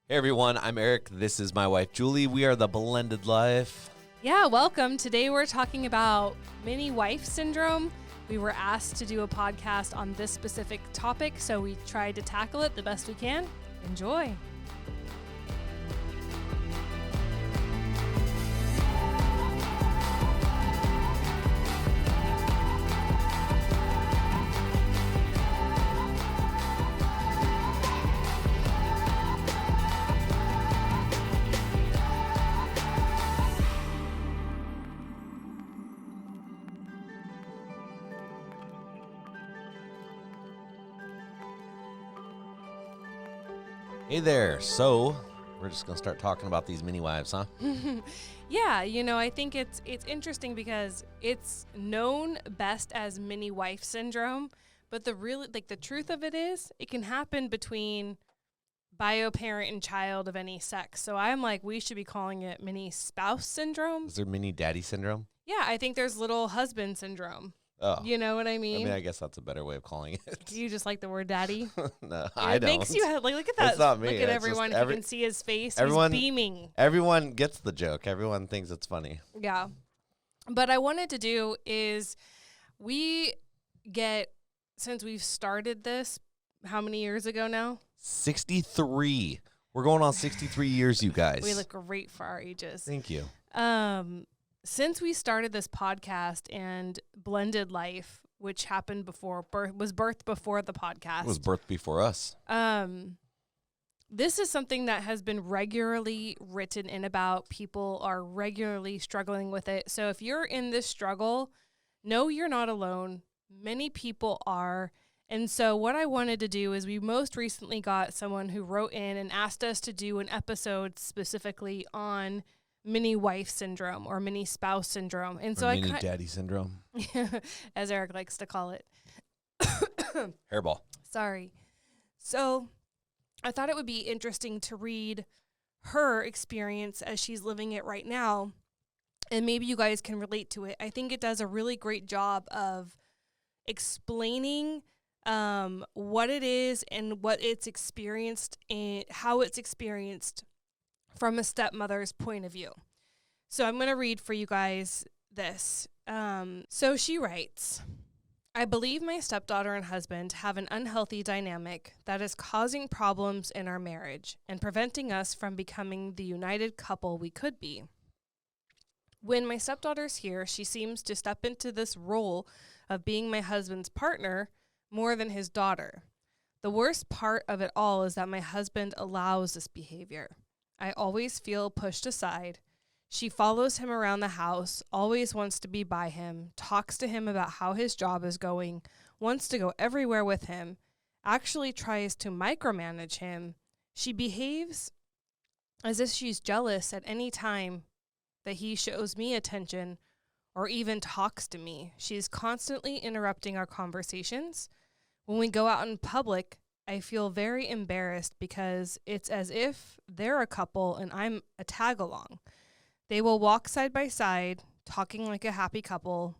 Hey everyone, I'm Eric. This is my wife Julie. We are the Blended Life. Yeah, welcome. Today we're talking about mini wife syndrome. We were asked to do a podcast on this specific topic, so we tried to tackle it the best we can. Enjoy. Hey there. So, we're just going to start talking about these mini wives, huh? Yeah, I think it's interesting because it's known best as mini wife syndrome, but the truth of it is it can happen between bio parent and child of any sex. So I'm like, we should be calling it mini spouse syndrome. Is there mini daddy syndrome? Yeah, I think there's little husband syndrome. Oh. You know what I mean? I guess that's a better way of calling it. Do you just like the word daddy? No, I don't. It makes you look at that. It's not me. Look at everyone. If you can see his face, he's beaming. Everyone gets the joke. Everyone thinks it's funny. Yeah. But I wanted to do is since we've started this, how many years ago now? 63. We're going on 63 years, you guys. We look great for our ages. Thank you. Since we started this podcast and Blended Life, which happened was birthed before the podcast. It was birthed before us. This is something that has been regularly written in about. People are regularly struggling with it. So if you're in this struggle, know you're not alone. Many people are. And so what I wanted to do is we most recently got someone who wrote in and asked us to do an episode specifically on mini wife syndrome or mini spouse syndrome. And so mini daddy syndrome, as Eric likes to call it. Hairball. Sorry. So I thought it would be interesting to read her experience as she's living it right now. And maybe you guys can relate to it. I think it does a really great job of explaining what it is and what it's experienced and how it's experienced from a stepmother's point of view. So I'm going to read for you guys this. So she writes, I believe my stepdaughter and husband have an unhealthy dynamic that is causing problems in our marriage and preventing us from becoming the united couple we could be. When my stepdaughter's here, she seems to step into this role of being my husband's partner more than his daughter. The worst part of it all is that my husband allows this behavior. I always feel pushed aside. She follows him around the house, always wants to be by him, talks to him about how his job is going, wants to go everywhere with him, actually tries to micromanage him. She behaves as if she's jealous at any time that he shows me attention or even talks to me. She's constantly interrupting our conversations. When we go out in public, I feel very embarrassed because it's as if they're a couple and I'm a tag-along. They will walk side by side, talking like a happy couple,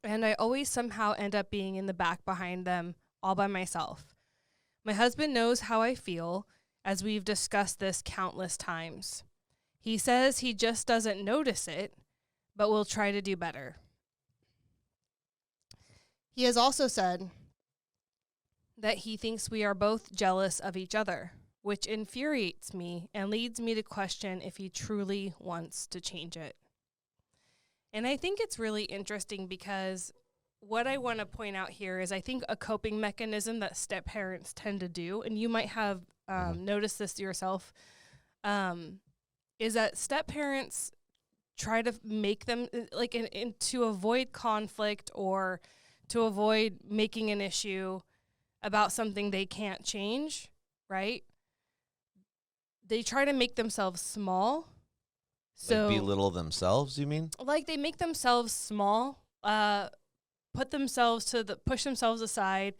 and I always somehow end up being in the back behind them, all by myself. My husband knows how I feel, as we've discussed this countless times. He says he just doesn't notice it, but will try to do better. He has also said that he thinks we are both jealous of each other, which infuriates me and leads me to question if he truly wants to change it. And I think it's really interesting because what I want to point out here is I think a coping mechanism that step-parents tend to do, and you might have noticed this yourself, is that step-parents try to make them, to avoid conflict or to avoid making an issue about something they can't change, right? They try to make themselves small. So like belittle themselves, you mean? Like they make themselves small, push themselves aside,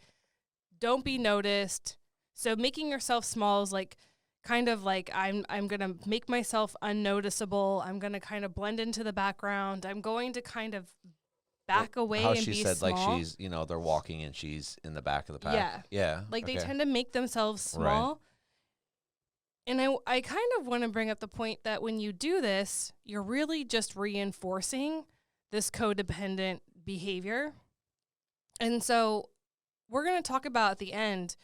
don't be noticed. So making yourself small is like kind of like I'm going to make myself unnoticeable. I'm going to kind of blend into the background. I'm going to kind of back away and be small. How she said, like she's, they're walking and she's in the back of the pack. Yeah. Yeah. Like they tend to make themselves small. Right. And I kind of want to bring up the point that when you do this, you're really just reinforcing this codependent behavior. And so we're going to talk about at the end,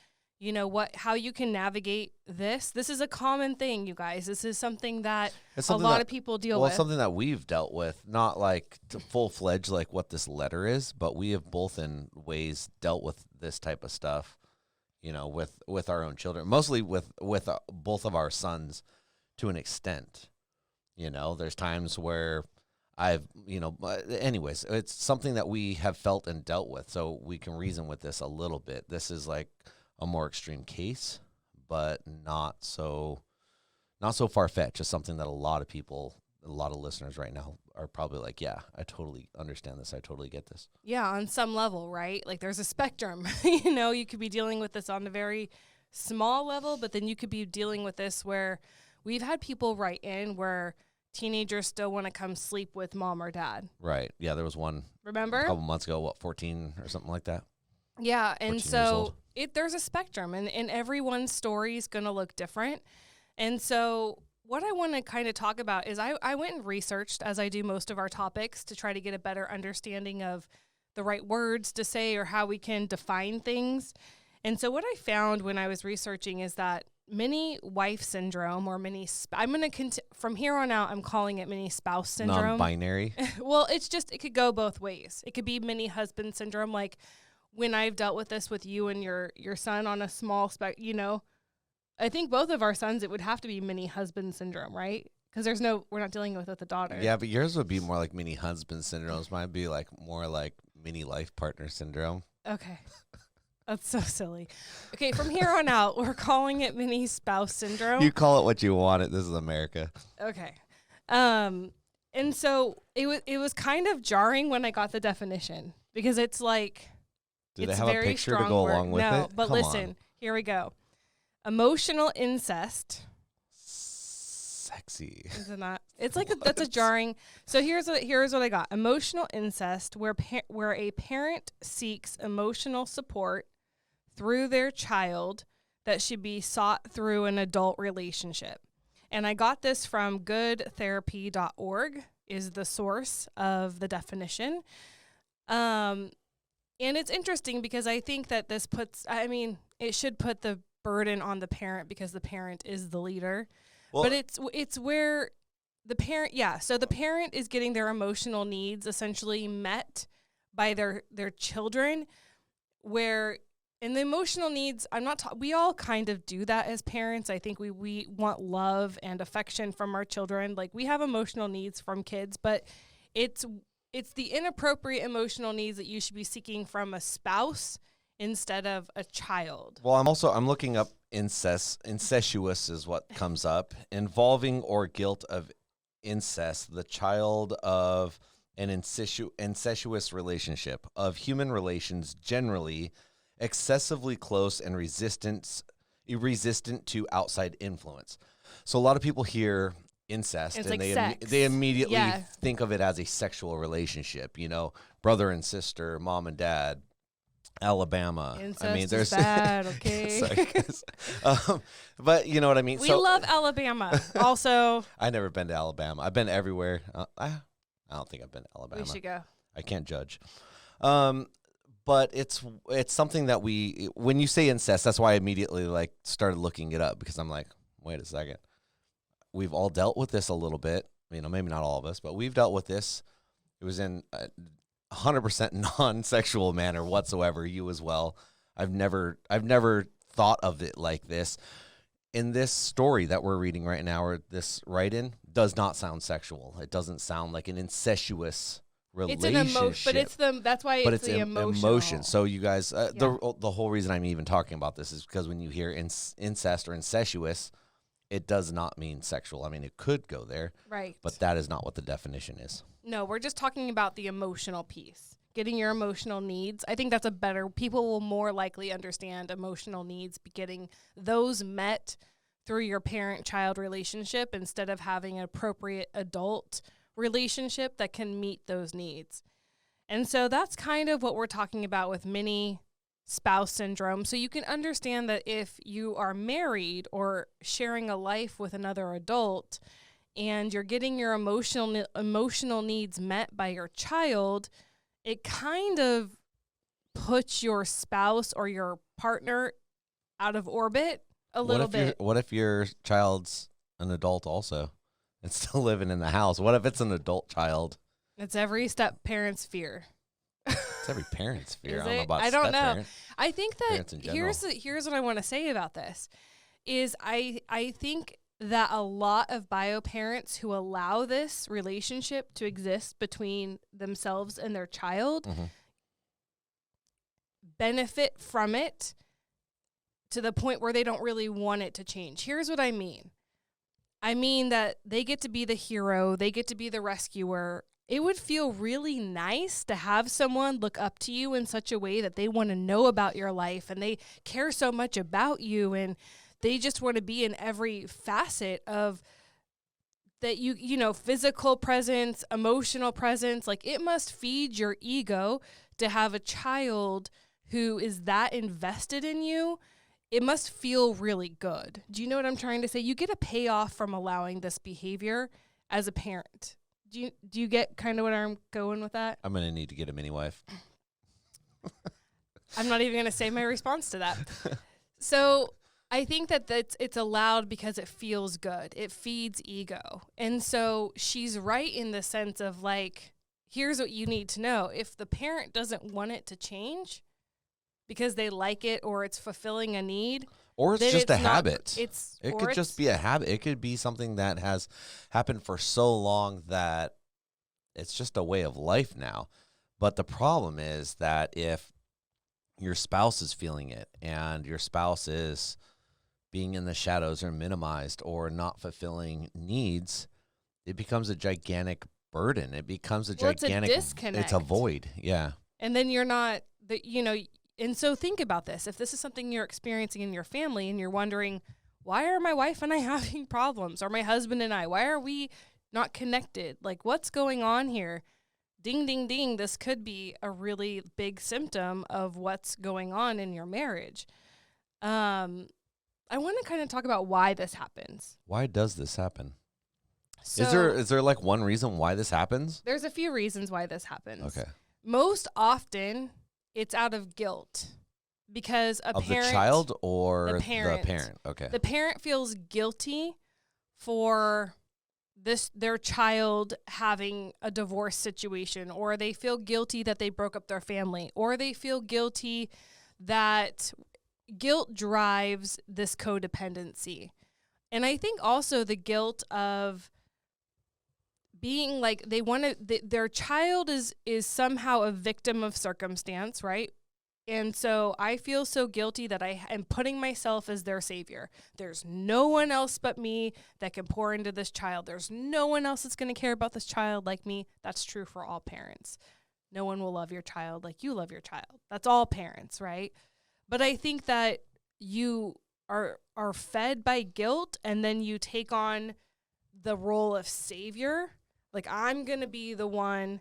how you can navigate this. This is a common thing, you guys. This is something that a lot of people deal with. Well, something that we've dealt with, not like full-fledged like what this letter is, but we have both in ways dealt with this type of stuff, with our own children, mostly with both of our sons to an extent. There's times where anyways, it's something that we have felt and dealt with, so we can reason with this a little bit. This is like a more extreme case, but not so far-fetched. It's something that a lot of listeners right now are probably like, yeah, I totally understand this. I totally get this. Yeah, on some level, right? Like there's a spectrum. You could be dealing with this on a very small level, but then you could be dealing with this where we've had people write in where teenagers still want to come sleep with mom or dad. Right. Yeah, there was one. Remember? A couple months ago, 14 or something like that? Yeah, and so there's a spectrum, and everyone's story is going to look different. And so what I want to kind of talk about is I went and researched, as I do most of our topics, to try to get a better understanding of the right words to say or how we can define things. And so what I found when I was researching is that mini wife syndrome or from here on out, I'm calling it mini spouse syndrome. Non-binary. Well, it could go both ways. It could be mini husband syndrome, like when I've dealt with this with you and your son on a small I think both of our sons, it would have to be mini husband syndrome, right? Because we're not dealing with a daughter. Yeah, but yours would be more like mini husband syndromes. Mine would be like more like mini life partner syndrome. Okay. That's so silly. Okay, from here on out, we're calling it mini spouse syndrome. You call it what you want it. This is America. Okay. And so it was kind of jarring when I got the definition because it's like Did it's it have a picture to go along with it? No, but Come listen, on. Here we go. Emotional incest. Sexy. Isn't that? It's like that's a jarring. So here's what I got. Emotional incest, where a parent seeks emotional support through their child that should be sought through an adult relationship. And I got this from goodtherapy.org is the source of the definition. And it's interesting because I think that it should put the burden on the parent because the parent is the leader. Well, but it's where the parent, so the parent is getting their emotional needs essentially met by their children, where in the emotional needs, we all kind of do that as parents. I think we want love and affection from our children. Like we have emotional needs from kids, but it's the inappropriate emotional needs that you should be seeking from a spouse instead of a child. Well, I'm looking up incest. Incestuous is what comes up. Involving or guilt of incest, the child of an incestuous relationship, of human relations generally, excessively close and resistant to outside influence. So a lot of people hear incest and like they immediately think of it as a sexual relationship, brother and sister, mom and dad. Alabama. Incest is bad, okay? But you know what I mean? We love Alabama. Also, I've never been to Alabama. I've been everywhere. I don't think I've been to Alabama. We should go. I can't judge. But it's something that when you say incest, that's why I immediately started looking it up because I'm like, wait a second. We've all dealt with this a little bit. Maybe not all of us, but we've dealt with this. It was in 100% non-sexual manner whatsoever. You as well. I've never thought of it like this. In this story that we're reading right now, or this write-in, does not sound sexual. It doesn't sound like an incestuous relationship. It's an emotion, but that's why it's the emotion. So you guys, the whole reason I'm even talking about this is because when you hear incest or incestuous, it does not mean sexual. It could go there, right? But that is not what the definition is. No, we're just talking about the emotional piece, getting your emotional needs. I think people will more likely understand emotional needs, getting those met through your parent-child relationship instead of having an appropriate adult relationship that can meet those needs. And so that's kind of what we're talking about with mini spouse syndrome. So you can understand that if you are married or sharing a life with another adult and you're getting your emotional needs met by your child, it kind of puts your spouse or your partner out of orbit a little bit. What if your child's an adult also and still living in the house? What if it's an adult child? It's every step parent's fear. It's every parent's fear. Is I don't know it? about I don't know. step-parent. I think that Parents in general. here's what I want to say about this is I think that a lot of bio parents who allow this relationship to exist between themselves and their child benefit from it to the point where they don't really want it to change. Here's what I mean. I mean that they get to be the hero, they get to be the rescuer. It would feel really nice to have someone look up to you in such a way that they want to know about your life and they care so much about you and they just want to be in every facet of that you know, physical presence, emotional presence. Like, it must feed your ego to have a child who is that invested in you. It must feel really good. Do you know what I'm trying to say? You get a payoff from allowing this behavior as a parent. Do you get kind of what I'm going with that? I'm going to need to get a mini wife. I'm not even going to say my response to that. So I think that it's allowed because it feels good. It feeds ego. And so she's right in the sense of, like, here's what you need to know. If the parent doesn't want it to change because they like it or it's fulfilling a need, or it's just a habit. It could just be a habit. It could be something that has happened for so long that it's just a way of life now. But the problem is that if your spouse is feeling it and your spouse is being in the shadows or minimized or not fulfilling needs, it becomes a gigantic burden. It becomes a gigantic disconnect. It's a void. Yeah. And then you're not, and so think about this. If this is something you're experiencing in your family and you're wondering, why are my wife and I having problems? Or my husband and I, why are we not connected? Like, what's going on here? Ding, ding, ding. This could be a really big symptom of what's going on in your marriage. I want to kind of talk about why this happens. Why does this happen? So, is there like one reason why this happens? There's a few reasons why this happens. Okay. Most often, it's out of guilt because of the child or the parent. Okay. The parent feels guilty for their child having a divorce situation, or they feel guilty that they broke up their family, or they feel guilty that guilt drives this codependency. And I think also the guilt of being like their child is somehow a victim of circumstance, right? And so I feel so guilty that I am putting myself as their savior. There's no one else but me that can pour into this child. There's no one else that's going to care about this child like me. That's true for all parents. No one will love your child like you love your child. That's all parents, right? But I think that you are fed by guilt and then you take on the role of savior. Like, I'm going to be the one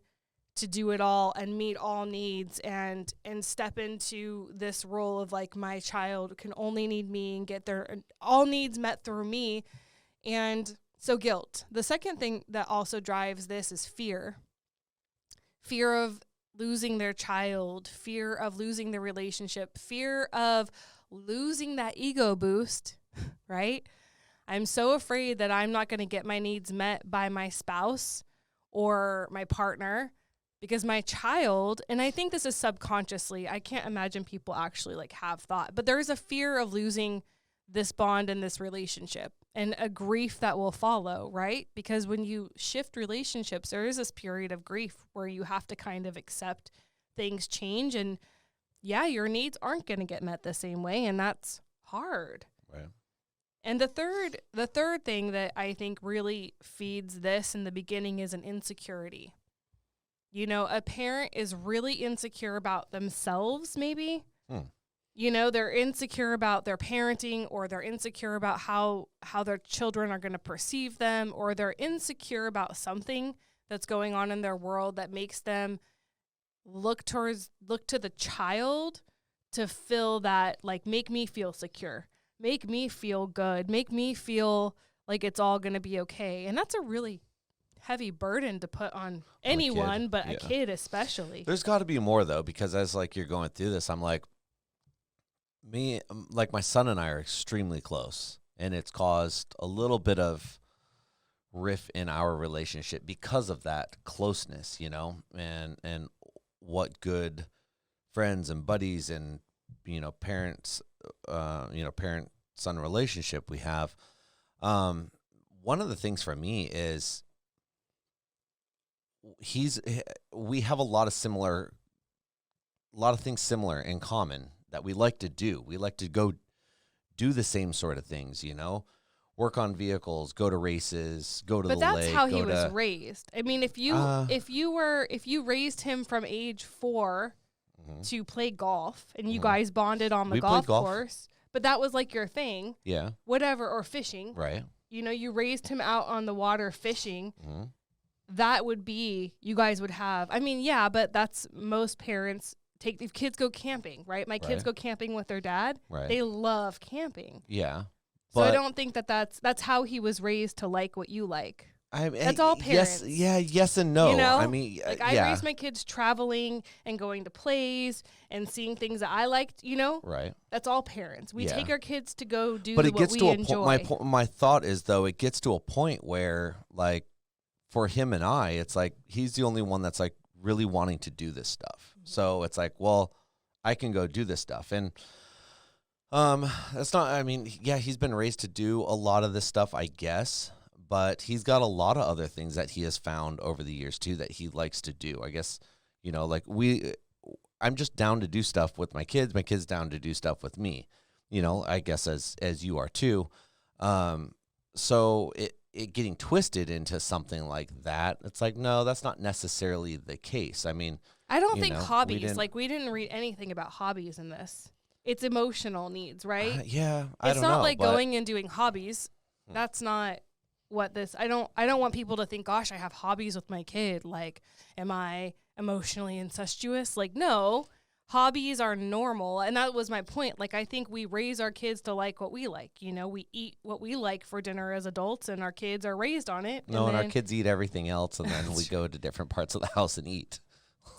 to do it all and meet all needs and step into this role of, like, my child can only need me and get their all needs met through me. And so guilt. The second thing that also drives this is fear. Fear of losing their child, fear of losing the relationship, fear of losing that ego boost, right? I'm so afraid that I'm not going to get my needs met by my spouse or my partner because my child, and I think this is subconsciously, I can't imagine people actually like have thought, but there is a fear of losing this bond and this relationship and a grief that will follow, right? Because when you shift relationships, there is this period of grief where you have to kind of accept things change and yeah, your needs aren't going to get met the same way, and that's hard. Right. And the third thing that I think really feeds this in the beginning is an insecurity. You know, a parent is really insecure about themselves, maybe. You know, they're insecure about their parenting, or they're insecure about how their children are going to perceive them, or they're insecure about something that's going on in their world that makes them look to the child to fill that, like, make me feel secure, make me feel good, make me feel like it's all going to be okay. And that's a really heavy burden to put on anyone, but a kid especially. There's got to be more, though, because as, like, you're going through this, I'm like, my son and I are extremely close, and it's caused a little bit of rift in our relationship because of that closeness, you know, and what good friends and buddies and, you know, parents, parent-son relationship we have. One of the things for me is we have a lot of things similar in common that we like to do. We like to go do the same sort of things, you know, work on vehicles, go to races, go to the lake. But that's how he was raised. I mean, if you raised him from age 4 to play golf and you guys bonded on the golf course, but that was like your thing. Yeah. Whatever, or fishing. Right. You know, you raised him out on the water fishing. That would be, you guys would have, I mean, yeah, but that's most parents if kids go camping, right? My kids go camping with their dad. Right. They love camping. Yeah. So I don't think that's how he was raised to like what you like. That's all parents. Yes and no. You know? I mean, like I raised my kids traveling and going to plays and seeing things that I liked, you know? Right. That's all parents. We take our kids to go do but it what gets we to enjoy. My thought is, though, it gets to a point where, like, for him and I, it's like he's the only one that's, like, really wanting to do this stuff. So it's like, well, I can go do this stuff. And that's not, I mean, yeah, he's been raised to do a lot of this stuff, I guess, but he's got a lot of other things that he has found over the years too that he likes to do. I guess, you know, like I'm just down to do stuff with my kids down to do stuff with me, you know, I guess as you are too. So it getting twisted into something like that, it's like, no, that's not necessarily the case. I mean, I don't think hobbies, we didn't read anything about hobbies in this. It's emotional needs, right? I don't know. It's not like going and doing hobbies. That's not what this, I don't want people to think, gosh, I have hobbies with my kid. Like, am I emotionally incestuous? Like, no, hobbies are normal. And that was my point. Like, I think we raise our kids to like what we like. You know, we eat what we like for dinner as adults, and our kids are raised on it. No, and our kids eat everything else, and then we go to different parts of the house and eat.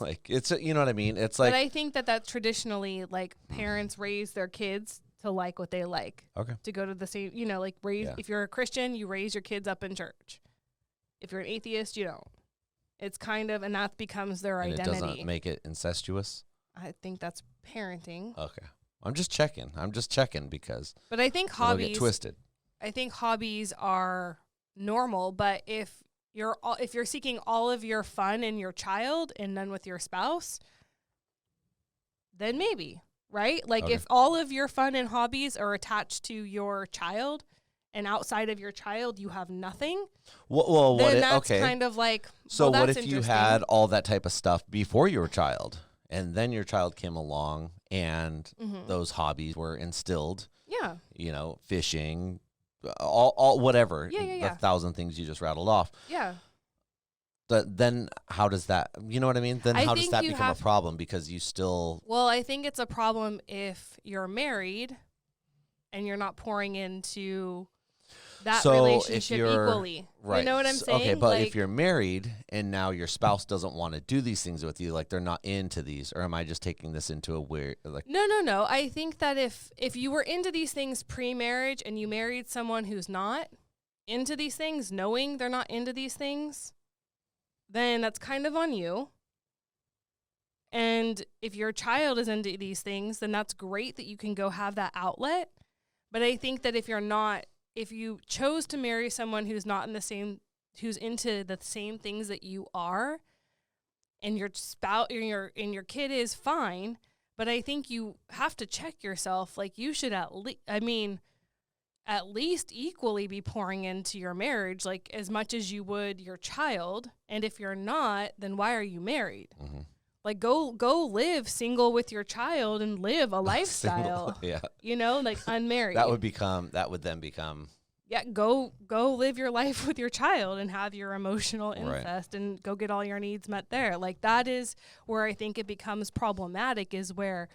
Like, it's, you know what I mean? It's like, but I think that traditionally, like, parents raise their kids to like what they like. Okay. To go to the same, you know, like if you're a Christian, you raise your kids up in church. If you're an atheist, you don't. It's kind of, and that becomes their identity. It doesn't make it incestuous? I think that's parenting. Okay. I'm just checking because. But I think hobbies get twisted. I think hobbies are normal, but if you're seeking all of your fun in your child and none with your spouse, then maybe, right? Like, if all of your fun and hobbies are attached to your child and outside of your child you have nothing, then that's kind of like, so what if you had all that type of stuff before your child and then your child came along and those hobbies were instilled? Yeah. You know, fishing, all whatever, the 1,000 things you just rattled off. Yeah. Then how does that, you know what I mean? Then how does that become a problem? Because you still. Well, I think it's a problem if you're married and you're not pouring into that relationship equally. Right. You know what I'm saying? Okay, but if you're married and now your spouse doesn't want to do these things with you, like they're not into these, or am I just taking this into a weird, like? No. I think that if you were into these things pre-marriage and you married someone who's not into these things, knowing they're not into these things, then that's kind of on you. And if your child is into these things, then that's great that you can go have that outlet. But I think that if you chose to marry someone who's not in the same, who's into the same things that you are, and your spouse and your kid is fine, but I think you have to check yourself. Like, you should at least equally be pouring into your marriage, like as much as you would your child. And if you're not, then why are you married? Like, go live single with your child and live a lifestyle. You know, like unmarried. That would then become. Yeah, go live your life with your child and have your emotional incest and go get all your needs met there. Like, that is where I think it becomes problematic, is where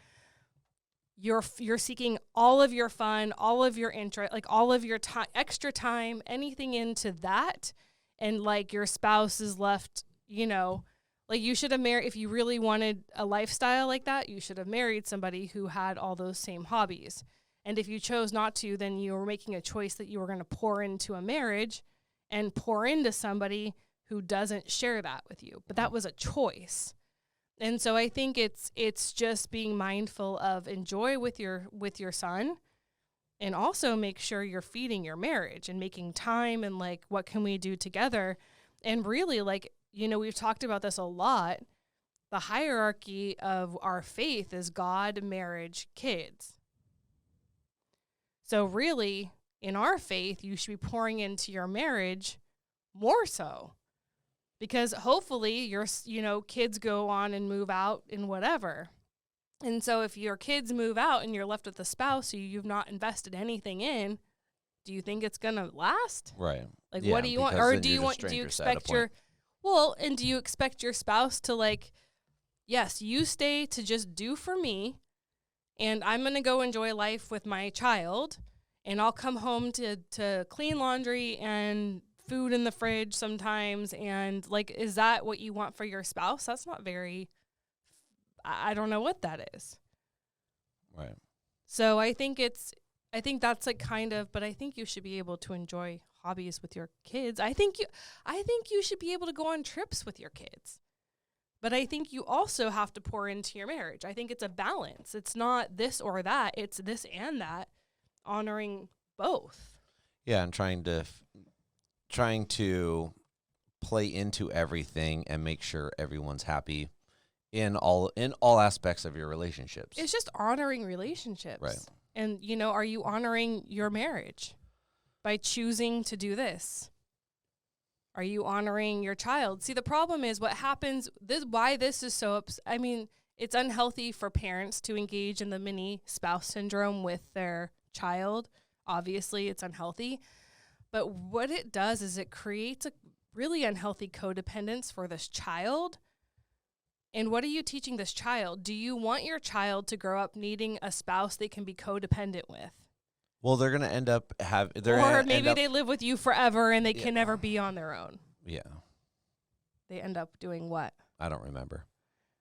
you're seeking all of your fun, all of your interest, like all of your time, extra time, anything into that, and like your spouse is left, you know, like you should have married, if you really wanted a lifestyle like that, you should have married somebody who had all those same hobbies. And if you chose not to, then you were making a choice that you were going to pour into a marriage and pour into somebody who doesn't share that with you. But that was a choice. And so I think it's just being mindful of enjoy with your son, and also make sure you're feeding your marriage and making time and like, what can we do together? And really, like, you know, we've talked about this a lot. The hierarchy of our faith is God, marriage, kids. So really, in our faith, you should be pouring into your marriage more so. Because hopefully your, you know, kids go on and move out and whatever. And so if your kids move out and you're left with a spouse who you've not invested anything in, do you think it's going to last? Right. Like, Yeah, what do you want? because Or then do you're you just want, do you strangers at a expect your, point. well, and do you expect your spouse to like, yes, you stay to just do for me, and I'm going to go enjoy life with my child, and I'll come home to clean laundry and food in the fridge sometimes, and like, is that what you want for your spouse? That's not very, I don't know what that is. Right. So I think that's like kind of, but I think you should be able to enjoy hobbies with your kids. I think you should be able to go on trips with your kids. But I think you also have to pour into your marriage. I think it's a balance. It's not this or that. It's this and that, honoring both. Yeah, and trying to play into everything and make sure everyone's happy in all aspects of your relationships. It's just honoring relationships. Right. And, you know, are you honoring your marriage by choosing to do this? Are you honoring your child? See, the problem is what happens, why this is so, I mean, it's unhealthy for parents to engage in the mini spouse syndrome with their child. Obviously, it's unhealthy. But what it does is it creates a really unhealthy codependence for this child. And what are you teaching this child? Do you want your child to grow up needing a spouse they can be codependent with? Well, they're going to end up or maybe they live with you forever and they can never be on their own. Yeah. They end up doing what? I don't remember.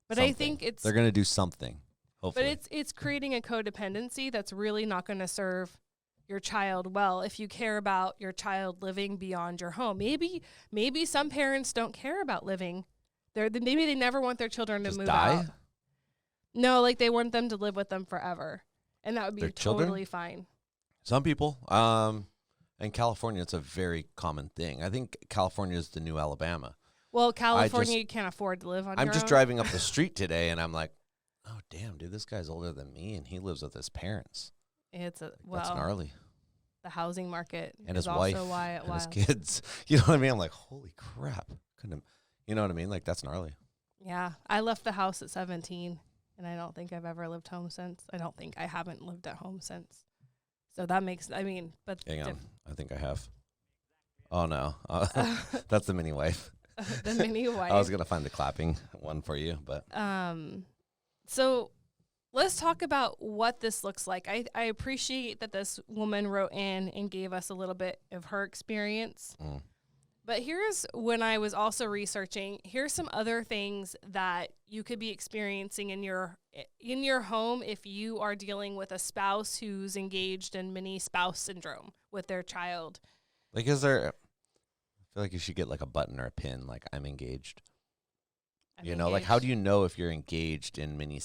But Something. I think they're going to do something. Hopefully. But it's creating a codependency that's really not going to serve your child well if you care about your child living beyond your home. Maybe some parents don't care about living. Maybe they never want their children to Just move die? out. No, like they want them to live with them forever. And that would be Their totally children? fine. Some people. In California, it's a very common thing. I think California is the new Alabama. Well, California, you can't afford to live on I'm your just own. driving up the street today, and I'm like, oh, damn, dude, this guy's older than me, and he lives with his parents. It's That's gnarly. The housing market And is his wife also why it and his was. kids. You know what I mean? I'm like, holy crap. You know what I mean? Like, that's gnarly. Yeah. I left the house at 17, and I don't think I've ever lived home since. I haven't lived at home since. So that makes, but. Hang on. I think I have. Oh, no. That's the mini wife. The mini wife. I was going to find the clapping one for you, but. So let's talk about what this looks like. I appreciate that this woman wrote in and gave us a little bit of her experience. Mm. But here's when I was also researching, here's some other things that you could be experiencing in your home if you are dealing with a spouse who's engaged in mini spouse syndrome with their child. Like, I feel like you should get like a button or a pin, like I'm engaged. Like how do you know if you're engaged in mini?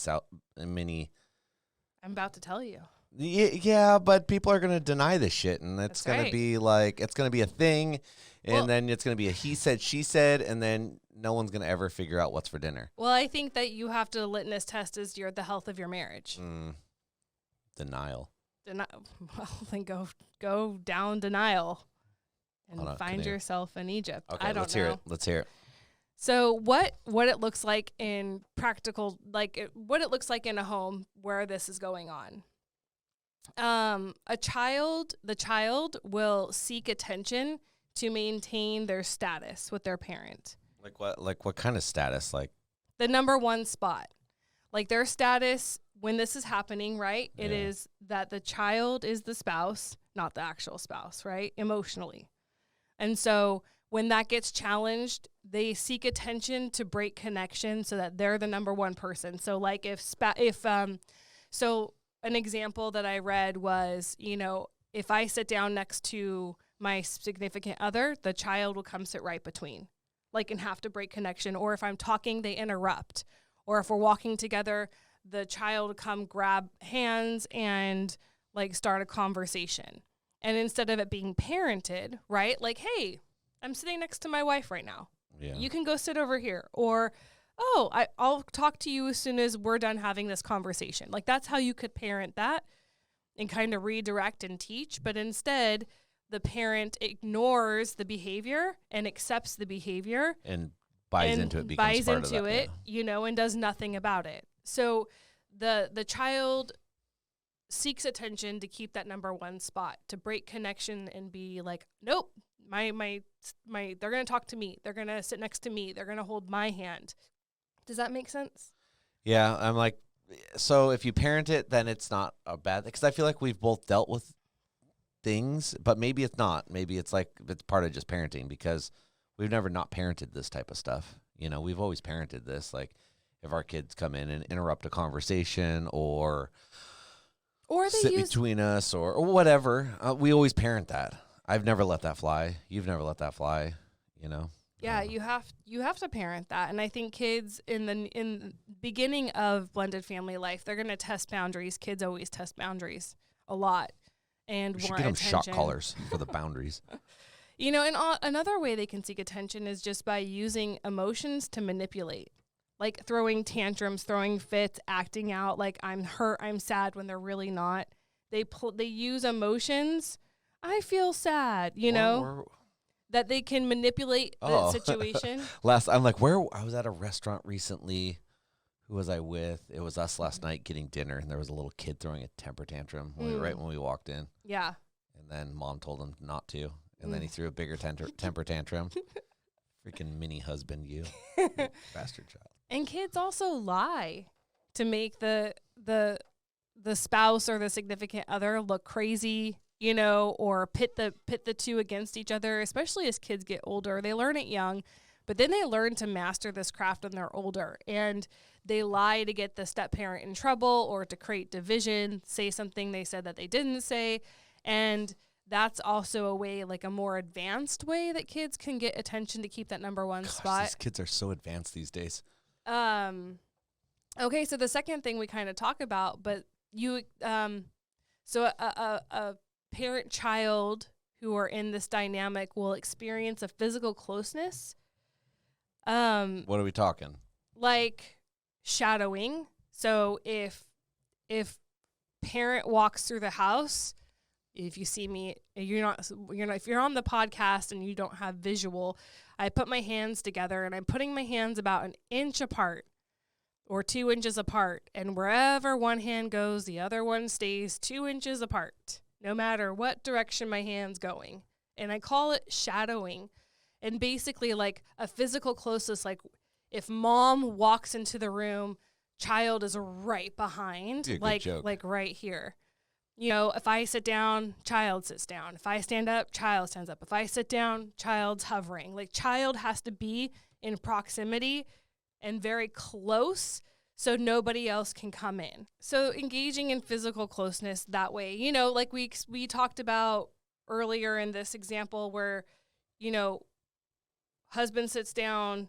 I'm about to tell you. Yeah, but people are going to deny this shit, and it's going to be like, it's going to be a thing, and then it's going to be a he said, she said, and then no one's going to ever figure out what's for dinner. Well, I think that you have to litmus test the health of your marriage. Denial. Well, then go down denial and find yourself in Egypt. Okay, I don't know. Let's hear it. So what it looks like in practical, what it looks like in a home where this is going on. The child will seek attention to maintain their status with their parent. Like what kind of status? Like the number one spot. Like their status when this is happening, right, it is that the child is the spouse, not the actual spouse, right, emotionally. And so when that gets challenged, they seek attention to break connection so that they're the number one person. So like so an example that I read was, if I sit down next to my significant other, the child will come sit right between, like, and have to break connection. Or if I'm talking, they interrupt. Or if we're walking together, the child will come grab hands and like start a conversation. And instead of it being parented, right? Like, hey, I'm sitting next to my wife right now. Yeah. You can go sit over here. Or, oh, I'll talk to you as soon as we're done having this conversation. Like, that's how you could parent that and kind of redirect and teach. But instead, the parent ignores the behavior and accepts the behavior. And buys into it, becomes part of that, and does nothing about it. So the child seeks attention to keep that number one spot, to break connection and be like, nope, my they're going to talk to me. They're going to sit next to me. They're going to hold my hand. Does that make sense? Yeah. I'm like, so if you parent it, then it's not a bad thing. Because I feel like we've both dealt with things, but maybe it's not. Maybe it's like, it's part of just parenting, because we've never not parented this type of stuff. We've always parented this. Like, if our kids come in and interrupt a conversation or they sit between us or whatever, we always parent that. I've never let that fly. You've never let that fly, Yeah, you have to parent that. And I think kids in the beginning of blended family life, they're going to test boundaries. Kids always test boundaries a lot and we should want get them attention. shot collars for the boundaries. And another way they can seek attention is just by using emotions to manipulate. Like throwing tantrums, throwing fits, acting out like I'm hurt, I'm sad when they're really not. They use emotions. I feel sad, that they can manipulate the situation. I'm like, I was at a restaurant recently. Who was I with? It was us last night getting dinner, and there was a little kid throwing a temper tantrum right when we walked in. Yeah. And then mom told him not to, and then he threw a bigger temper tantrum. Freaking mini husband, you bastard child. And kids also lie to make the spouse or the significant other look crazy, or pit the two against each other, especially as kids get older. They learn it young, but then they learn to master this craft when they're older. And they lie to get the step parent in trouble or to create division, say something they said that they didn't say. And that's also a way, like a more advanced way that kids can get attention to keep that number one spot. These kids are so advanced these days. Okay, so the second thing we kind of talk about, but so a parent-child who are in this dynamic will experience a physical closeness. What are we talking? Like shadowing. So if parent walks through the house, if you see me, if you're on the podcast and you don't have visual, I put my hands together and I'm putting my hands about an inch apart or 2 inches apart. And wherever one hand goes, the other one stays 2 inches apart, no matter what direction my hand's going. And I call it shadowing. And basically like a physical closeness, like if mom walks into the room, child is right behind, like right here. If I sit down, child sits down. If I stand up, child stands up. If I sit down, child's hovering. Like child has to be in proximity and very close so nobody else can come in. So engaging in physical closeness that way, like we talked about earlier in this example where, husband sits down,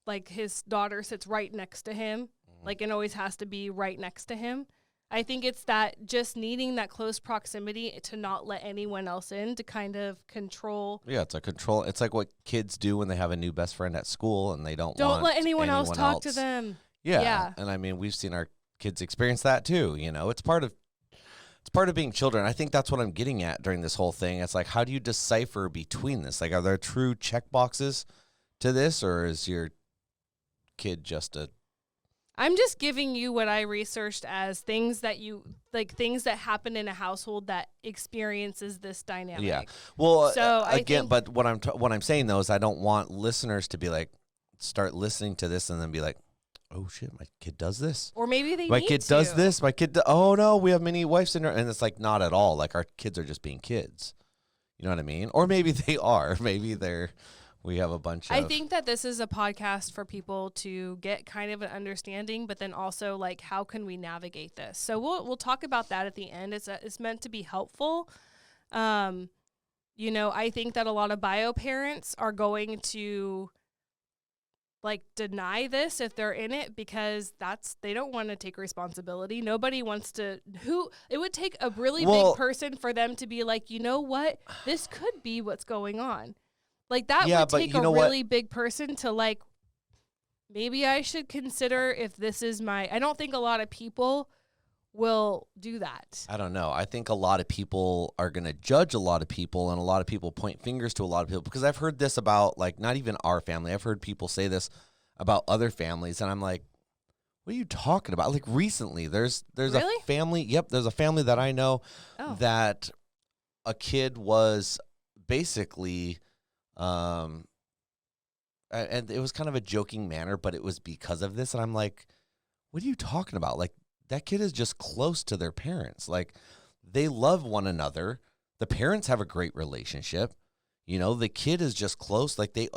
like his daughter sits right next to him, like it always has to be right next to him. I think it's that just needing that close proximity to not let anyone else in, to kind of control. Yeah, it's a control. It's like what kids do when they have a new best friend at school and they don't let anyone else talk to them. Yeah. And I mean, we've seen our kids experience that too. It's part of being children. I think that's what I'm getting at during this whole thing. It's like, how do you decipher between this? Like, are there true check boxes to this, or is your kid just a... I'm just giving you what I researched as things that happen in a household that experiences this dynamic. Yeah. Well, so but what I'm saying though is I don't want listeners to be like, start listening to this and then be like, oh shit, my kid does this. Or maybe they My need kid to. does this. My kid, oh no, we have many wives in her. And it's like, not at all. Like our kids are just being kids. You know what I mean? Or maybe they are. Maybe we have a bunch of. I think that this is a podcast for people to get kind of an understanding, but then also like, how can we navigate this? So we'll talk about that at the end. It's meant to be helpful. You know, I think that a lot of bio parents are going to like deny this if they're in it because they don't want to take responsibility. Nobody wants to. It would take a really big person for them to be like, you know what, this could be what's going on. Like that would take a really big person to like, maybe I should consider if this is I don't think a lot of people will do that. I don't know. I think a lot of people are going to judge a lot of people, and a lot of people point fingers to a lot of people, because I've heard this about like not even our family. I've heard people say this about other families, and I'm like, what are you talking about? Like recently, there's Really? a family. Yep, there's a family that I know that a kid was basically, and it was kind of a joking manner, but it was because of this, and I'm like, what are you talking about? Like, that kid is just close to their parents. Like, they love one another. The parents have a great relationship. You know, the kid is just close. Like they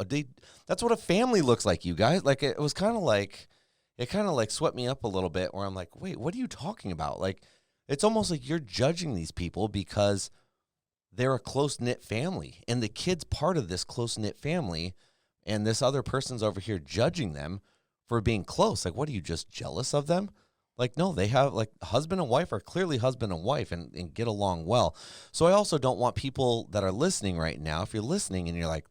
that's what a family looks like, you guys. Like it was kind of like, it kind of like swept me up a little bit where I'm like, wait, what are you talking about? Like, it's almost like you're judging these people because they're a close-knit family and the kid's part of this close-knit family, and this other person's over here judging them for being close. Like, what, are you just jealous of them? Like, no, they have, like, husband and wife are clearly husband and wife and get along well. So I also don't want people that are listening right now, if you're listening and you're like,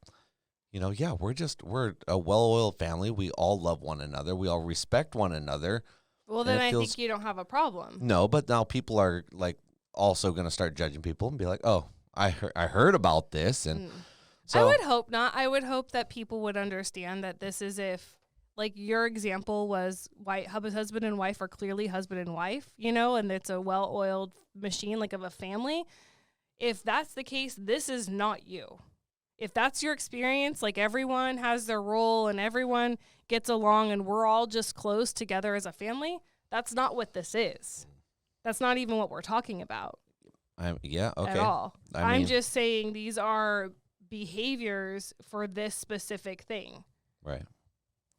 you know, yeah, we're a well-oiled family. We all love one another. We all respect one another. Well, then I think you don't have a problem. No, but now people are, like, also going to start judging people and be like, oh, I heard about this. And so I would hope not. I would hope that people would understand that this is if, like your example was husband and wife are clearly husband and wife, you know, and it's a well-oiled machine like of a family. If that's the case, this is not you. If that's your experience, like everyone has their role and everyone gets along and we're all just close together as a family, that's not what this is. That's not even what we're talking about. Yeah, okay. At all. I'm just saying these are behaviors for this specific thing. Right.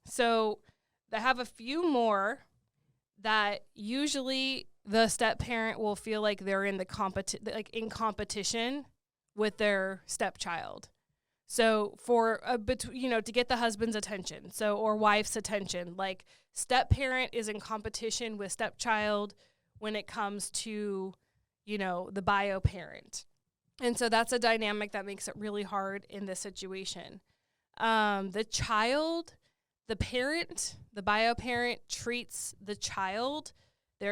So I have a few more that usually the step parent will feel like they're in in competition with their stepchild. So for to get the husband's attention, or wife's attention, like step parent is in competition with stepchild when it comes to, the bio parent. And so that's a dynamic that makes it really hard in this situation. The bio parent treats their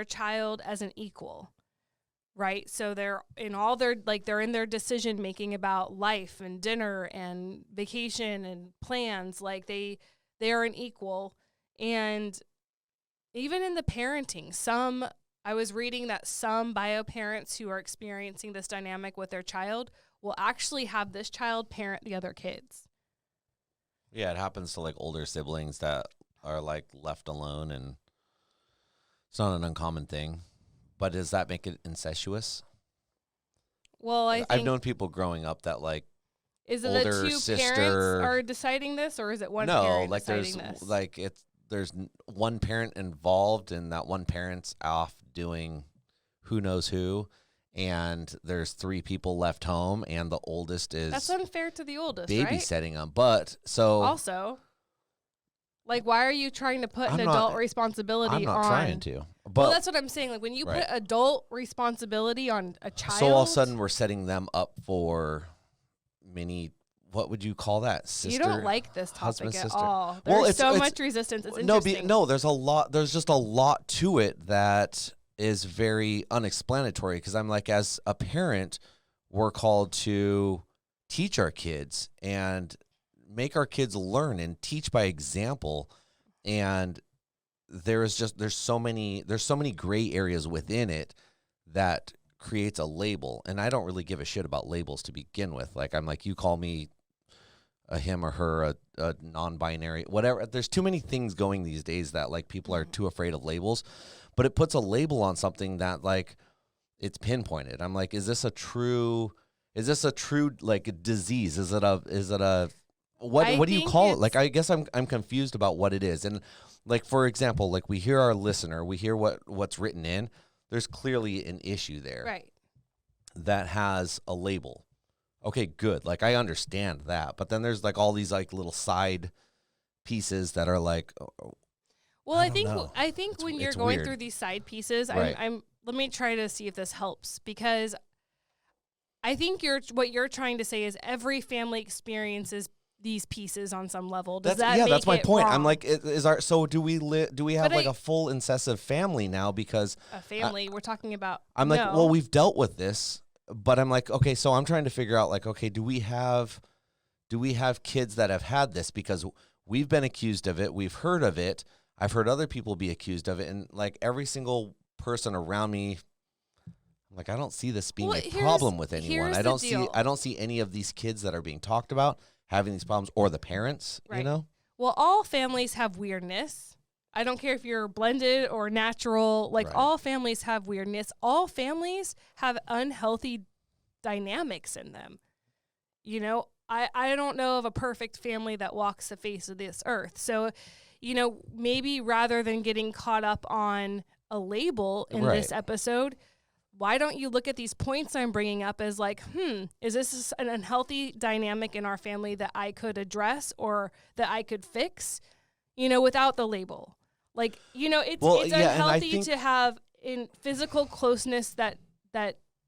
child as an equal, right? So they're in their decision making about life and dinner and vacation and plans. Like they are an equal. And even in the parenting, I was reading that some bio parents who are experiencing this dynamic with their child will actually have this child parent the other kids. Yeah, it happens to like older siblings that are like left alone, and it's not an uncommon thing. But does that make it incestuous? Well, I've known people growing up that like is it older the two sister, parents are deciding this, or is it one parent deciding this? There's one parent involved, and that one parent's off doing who knows who, and there's three people left home, and the oldest is that's unfair to the oldest, babysitting them. But so also, like, why are you trying to put adult responsibility on? I'm not trying to. But well, that's what I'm saying. Like when you put adult responsibility on a child, so all of a sudden we're setting them up for many. What would you call that? Sister, you don't like this topic at all. There's much resistance. It's interesting. No, there's a lot. There's just a lot to it that is very unexplanatory, because I'm like, as a parent, we're called to teach our kids and make our kids learn and teach by example. And there's so many gray areas within it that creates a label. And I don't really give a shit about labels to begin with. Like, I'm like, you call me a him or her, a non-binary, whatever. There's too many things going these days that like people are too afraid of labels, but it puts a label on something that like it's pinpointed. I'm like, is this a true like a disease? Is it a what do you call it? Like, I guess I'm confused about what it is. And like, for example, like we hear our listener, we hear what's written in. There's clearly an issue there, right, that has a label. Okay, good. Like, I understand that. But then there's like all these like little side pieces that are like, well, I think It's when you're it's going weird. through these side pieces, Right. let me try to see if this helps, because I think what you're trying to say is every family experiences these pieces on some level. Does that make that's my it point. wrong? I'm like, do we have But like a full incessive family now? Because a family we're talking about. I'm like, no. well, we've dealt with this, but I'm like, okay, so I'm trying to figure out like, okay, do we have kids that have had this? Because we've been accused of it, we've heard of it, I've heard other people be accused of it, and like every single person around me, I'm like, I don't see this being a problem with anyone. here's I the don't deal. I don't see any of these kids that are being talked about having these problems, or the parents, you Right. know? Well, all families have weirdness. I don't care if you're blended or natural. Like, Right. all families have weirdness. All families have unhealthy dynamics in them. You know, I don't know of a perfect family that walks the face of this earth. So, you know, maybe rather than getting caught up on a label in Right. this episode, why don't you look at these points I'm bringing up as like, is this an unhealthy dynamic in our family that I could address or that I could fix, you know, without the label? Like, you know, it's unhealthy to have in physical closeness that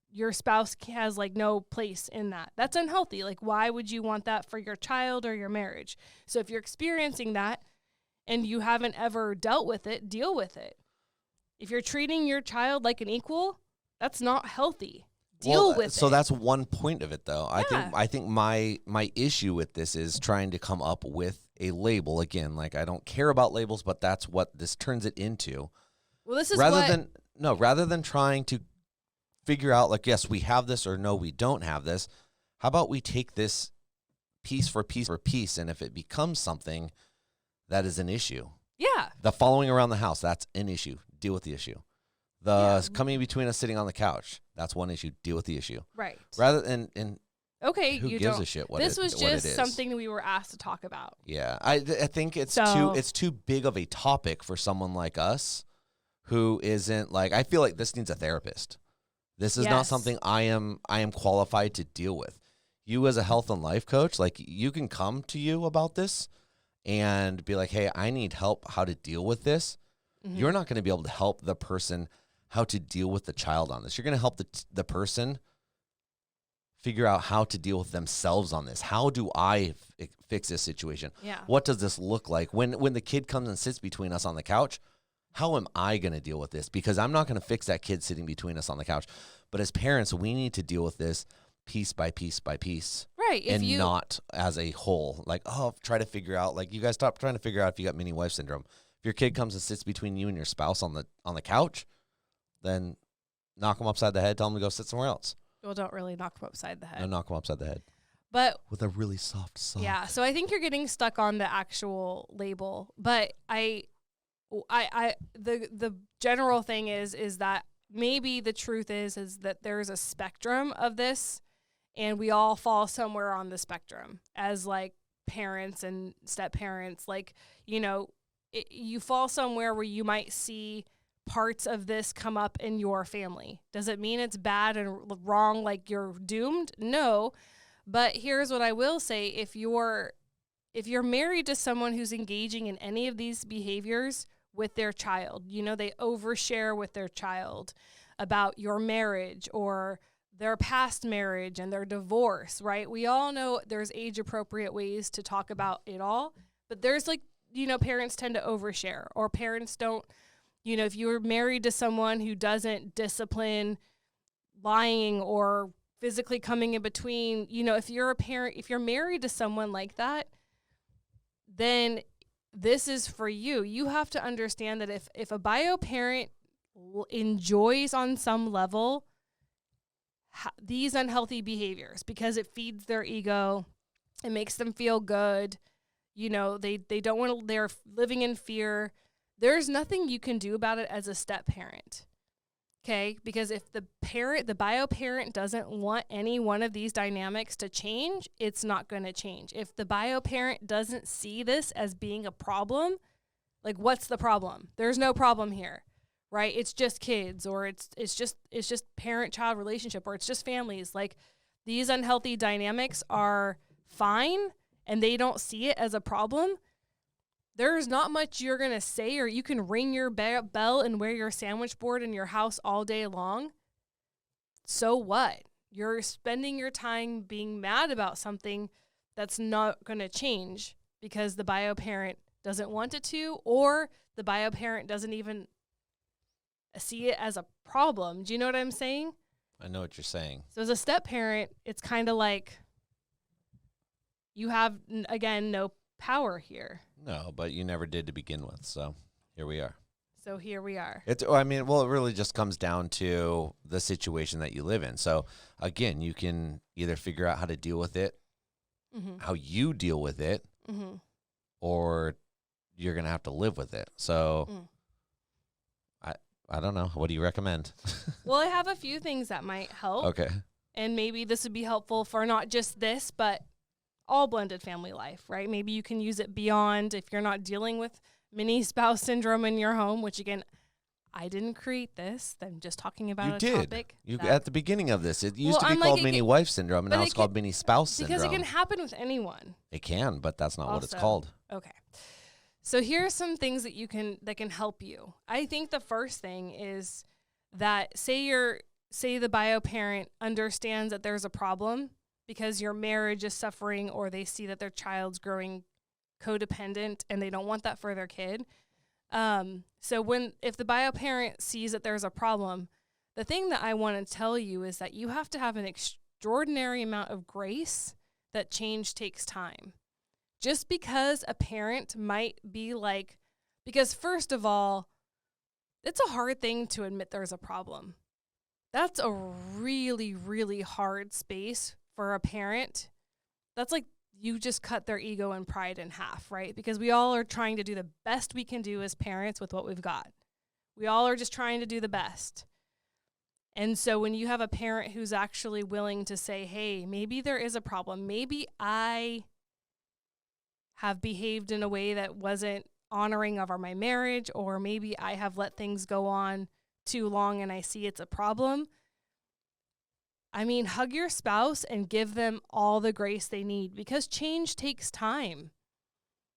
your spouse has like no place in that. That's unhealthy. Like, why would you want that for your child or your marriage? So if you're experiencing that and you haven't ever dealt with it, deal with it. If you're treating your child like an equal, that's not healthy. Deal with it. So that's one point of it, though. Yeah. I think my issue with this is trying to come up with a label. Again, like, I don't care about labels, but that's what this turns it into. Well, this is rather than trying to figure out like, yes, we have this, or no, we don't have this. How about we take this piece for piece, and if it becomes something that is an issue, Yeah. the following around the house, that's an issue. Deal with the issue. The coming between us, sitting on the couch, that's one issue. Deal with the issue. Right. Rather than Okay, who you gives don't. a shit what this it, was what it just is. something we were asked to talk about. Yeah, I think it's too big of a topic for someone like us who isn't like. I feel like this needs a therapist. This is not Yes. something I am qualified to deal with. You as a health and life coach, like, you can come to you about this and be like, hey, I need help how to deal with this. Mhm. You're not going to be able to help the person how to deal with the child on this. You're going to help the person figure out how to deal with themselves on this. How do I fix this situation? Yeah. What does this look like? When the kid comes and sits between us on the couch, how am I going to deal with this? Because I'm not going to fix that kid sitting between us on the couch. But as parents, we need to deal with this piece by piece by piece. Right. And not as a whole. Like, try to figure out, like, you guys stop trying to figure out if you got mini wife syndrome. If your kid comes and sits between you and your spouse on the couch, then knock them upside the head, tell them to go sit somewhere else. Well, don't really knock them upside the head. No, knock them upside the head. But With a really soft sock. yeah, so I think you're getting stuck on the actual label. But the general thing is that maybe the truth is that there's a spectrum of this, and we all fall somewhere on the spectrum as like parents and step parents. Like, you know, you fall somewhere where you might see parts of this come up in your family. Does it mean it's bad and wrong, like you're doomed? No. But here's what I will say. If you're married to someone who's engaging in any of these behaviors with their child, you know, they overshare with their child about your marriage or their past marriage and their divorce, right? We all know there's age-appropriate ways to talk about it all, but there's like, you know, parents tend to overshare, or parents don't, you know, if you're married to someone who doesn't discipline lying or physically coming in between, you know, if you're a parent, if you're married to someone like that, then this is for you. You have to understand that if a bio parent enjoys on some level these unhealthy behaviors because it feeds their ego, It makes them feel good. You know, they don't want to, they're living in fear. There's nothing you can do about it as a step parent. Okay? Because if the bio parent doesn't want any one of these dynamics to change, it's not going to change. If the bio parent doesn't see this as being a problem, like, what's the problem? There's no problem here, right? It's just kids, or it's just parent-child relationship, or it's just families. Like, these unhealthy dynamics are fine, and they don't see it as a problem. There's not much you're going to say, or you can ring your bell and wear your sandwich board in your house all day long. So what? You're spending your time being mad about something that's not going to change because the bio parent doesn't want it to, or the bio parent doesn't even see it as a problem. Do you know what I'm saying? I know what you're saying. So as a step parent, it's kind of like you have, again, no power here. No, but you never did to begin with, so here we are. It really just comes down to the situation that you live in. So, again, you can either figure out how to deal with it, how you deal with it, or you're going to have to live with it. So, I don't know. What do you recommend? Well, I have a few things that might help. Okay. And maybe this would be helpful for not just this, but all blended family life, right? Maybe you can use it beyond if you're not dealing with mini spouse syndrome in your home, which, again, I didn't create this. I'm just talking about topic. You at the beginning of this, it used to be called mini wife syndrome, and now it's called mini spouse syndrome. Because it can happen with anyone. It can, but that's not what it's called. Okay. So here are some things that can help you. I think the first thing is that say the bio parent understands that there's a problem because your marriage is suffering, or they see that their child's growing codependent and they don't want that for their kid. So if the bio parent sees that there's a problem, the thing that I want to tell you is that you have to have an extraordinary amount of grace that change takes time. Just because a parent might be like, because first of all, it's a hard thing to admit there's a problem. That's a really, really hard space for a parent. That's like you just cut their ego and pride in half, right? Because we all are trying to do the best we can do as parents with what we've got. We all are just trying to do the best. And so when you have a parent who's actually willing to say, hey, maybe there is a problem. Maybe I have behaved in a way that wasn't honoring of my marriage, or maybe I have let things go on too long and I see it's a problem. I mean, hug your spouse and give them all the grace they need, because change takes time.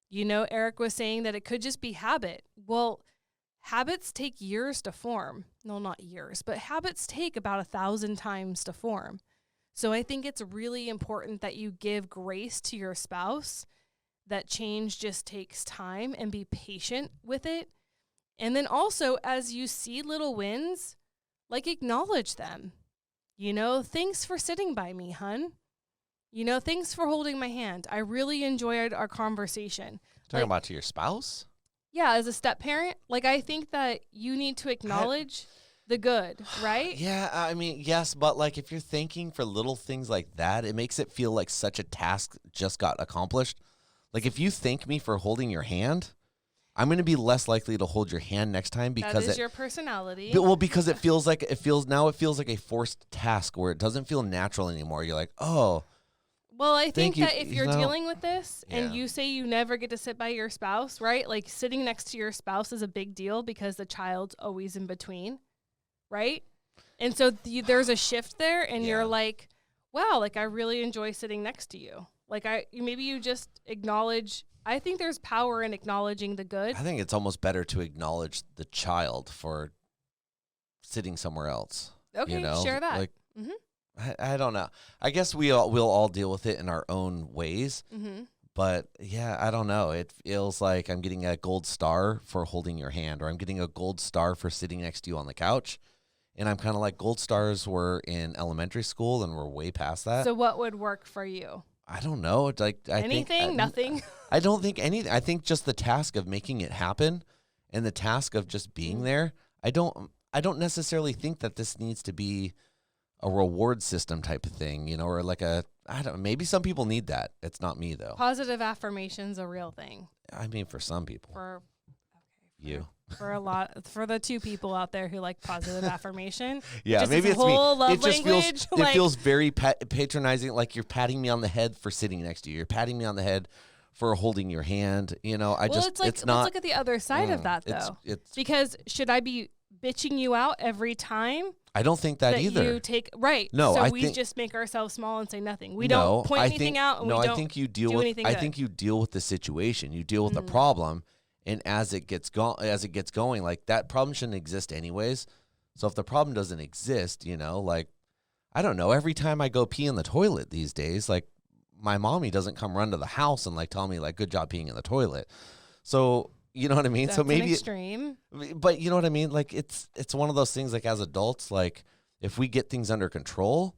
You know, Eric was saying that it could just be habit. Well, habits take years to form. No, not years, but habits take about 1,000 times to form. So I think it's really important that you give grace to your spouse, that change just takes time, and be patient with it. And then also, as you see little wins, like, acknowledge them. You know, thanks for sitting by me, hun. You know, thanks for holding my hand. I really enjoyed our conversation. Talking about to your spouse? Yeah, as a step parent, like, I think that you need to acknowledge the good, right? Yeah, I mean, yes, but like, if you're thanking for little things like that, it makes it feel like such a task just got accomplished. Like, if you thank me for holding your hand, I'm going to be less likely to hold your hand next time, because that is your personality. Well, because it feels like a forced task where it doesn't feel natural anymore. You're like, oh. Well, I think that if you're dealing with this and you say you never get to sit by your spouse, right? Like, sitting next to your spouse is a big deal because the child's always in between, right? And so there's a shift there, and you're like, wow, like, I really enjoy sitting next to you. Like, maybe you just acknowledge. I think there's power in acknowledging the good. I think it's almost better to acknowledge the child for sitting somewhere else. Okay, you know? Share that. Like, I don't know. I guess we'll all deal with it in our own ways. But yeah, I don't know. It feels like I'm getting a gold star for holding your hand, or I'm getting a gold star for sitting next to you on the couch. And I'm kind of like, gold stars were in elementary school, and we're way past that. So what would work for you? I don't know. It's like, Nothing. I don't think anything. I think just the task of making it happen, and the task of just being there. I don't necessarily think that this needs to be a reward system type of thing, you know, or like a I don't. Maybe some people need that. It's not me though. Positive affirmation's a real thing. I mean, for some people, you. For the 2 people out there who like positive affirmation. Yeah, just maybe this it's me. whole love It just language, feels it feels very patronizing, like you're patting me on the head for sitting next to you. You're patting me on the head for holding your hand. You know, it's not. Let's look at the other side of that though. It's because should I be bitching you out every time? I don't think that either. You take right. No, so I we think, just make ourselves small and say nothing. We don't point anything out. And we don't I think you deal do with. anything I good. think you deal with the situation. You deal with the problem, and as it gets going, like that problem shouldn't exist anyways. So if the problem doesn't exist, you know, like I don't know. Every time I go pee in the toilet these days, like my mommy doesn't come run to the house and like tell me like good job peeing in the toilet. So you know what I mean? That's so maybe an extreme. But you know what I mean? Like it's one of those things like as adults, like if we get things under control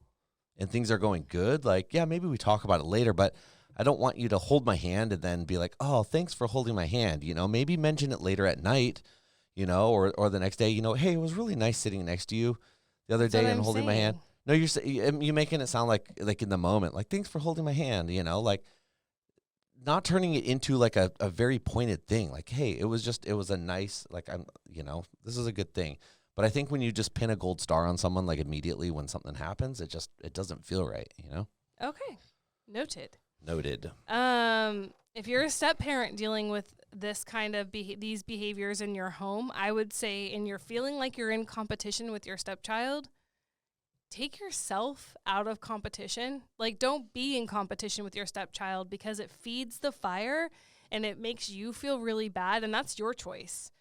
and things are going good, like yeah, maybe we talk about it later, but I don't want you to hold my hand and then be like, "Oh, thanks for holding my hand." You know, maybe mention it later at night, you know, or the next day, you know, "Hey, it was really nice sitting next to you the other day and holding my hand." No, you're making it sound like in the moment, like, "Thanks for holding my hand," you know, like not turning it into like a very pointed thing. Like, "Hey, it was a nice, like, you know, this is a good thing." But I think when you just pin a gold star on someone, like immediately when something happens, it doesn't feel right, you know? Okay. Noted. If you're a step parent dealing with this kind of these behaviors in your home, I would say, and you're feeling like you're in competition with your stepchild, take yourself out of competition. Like, don't be in competition with your stepchild because it feeds the fire and it makes you feel really bad, and that's your choice.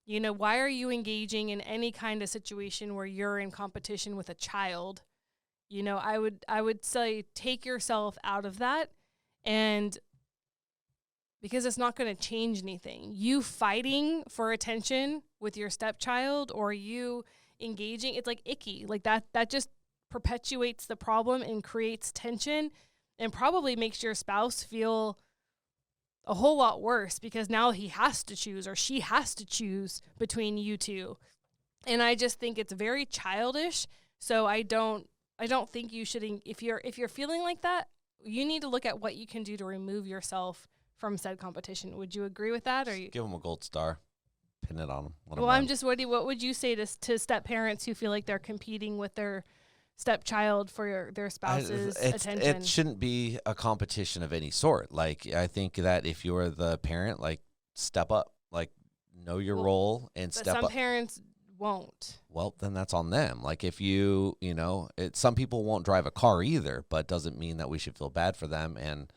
You know, why are you engaging in any kind of situation where you're in competition with a child? You know, I would say take yourself out of that. And because it's not going to change anything. You fighting for attention with your stepchild or you engaging, it's like icky. Like that just perpetuates the problem and creates tension and probably makes your spouse feel a whole lot worse because now he has to choose or she has to choose between you two. And I just think it's very childish. So I don't think you should, if you're feeling like that, you need to look at what you can do to remove yourself from said competition. Would you agree with that? Or give them a gold star, pin it on them. What would you say to step parents who feel like they're competing with their stepchild for their spouse's attention? It shouldn't be a competition of any sort. Like, I think that if you're the parent, like, step up, like, know your role and step up. Some parents won't. Well, then that's on them. Like, if you know, some people won't drive a car either, but doesn't mean that we should feel bad for them and,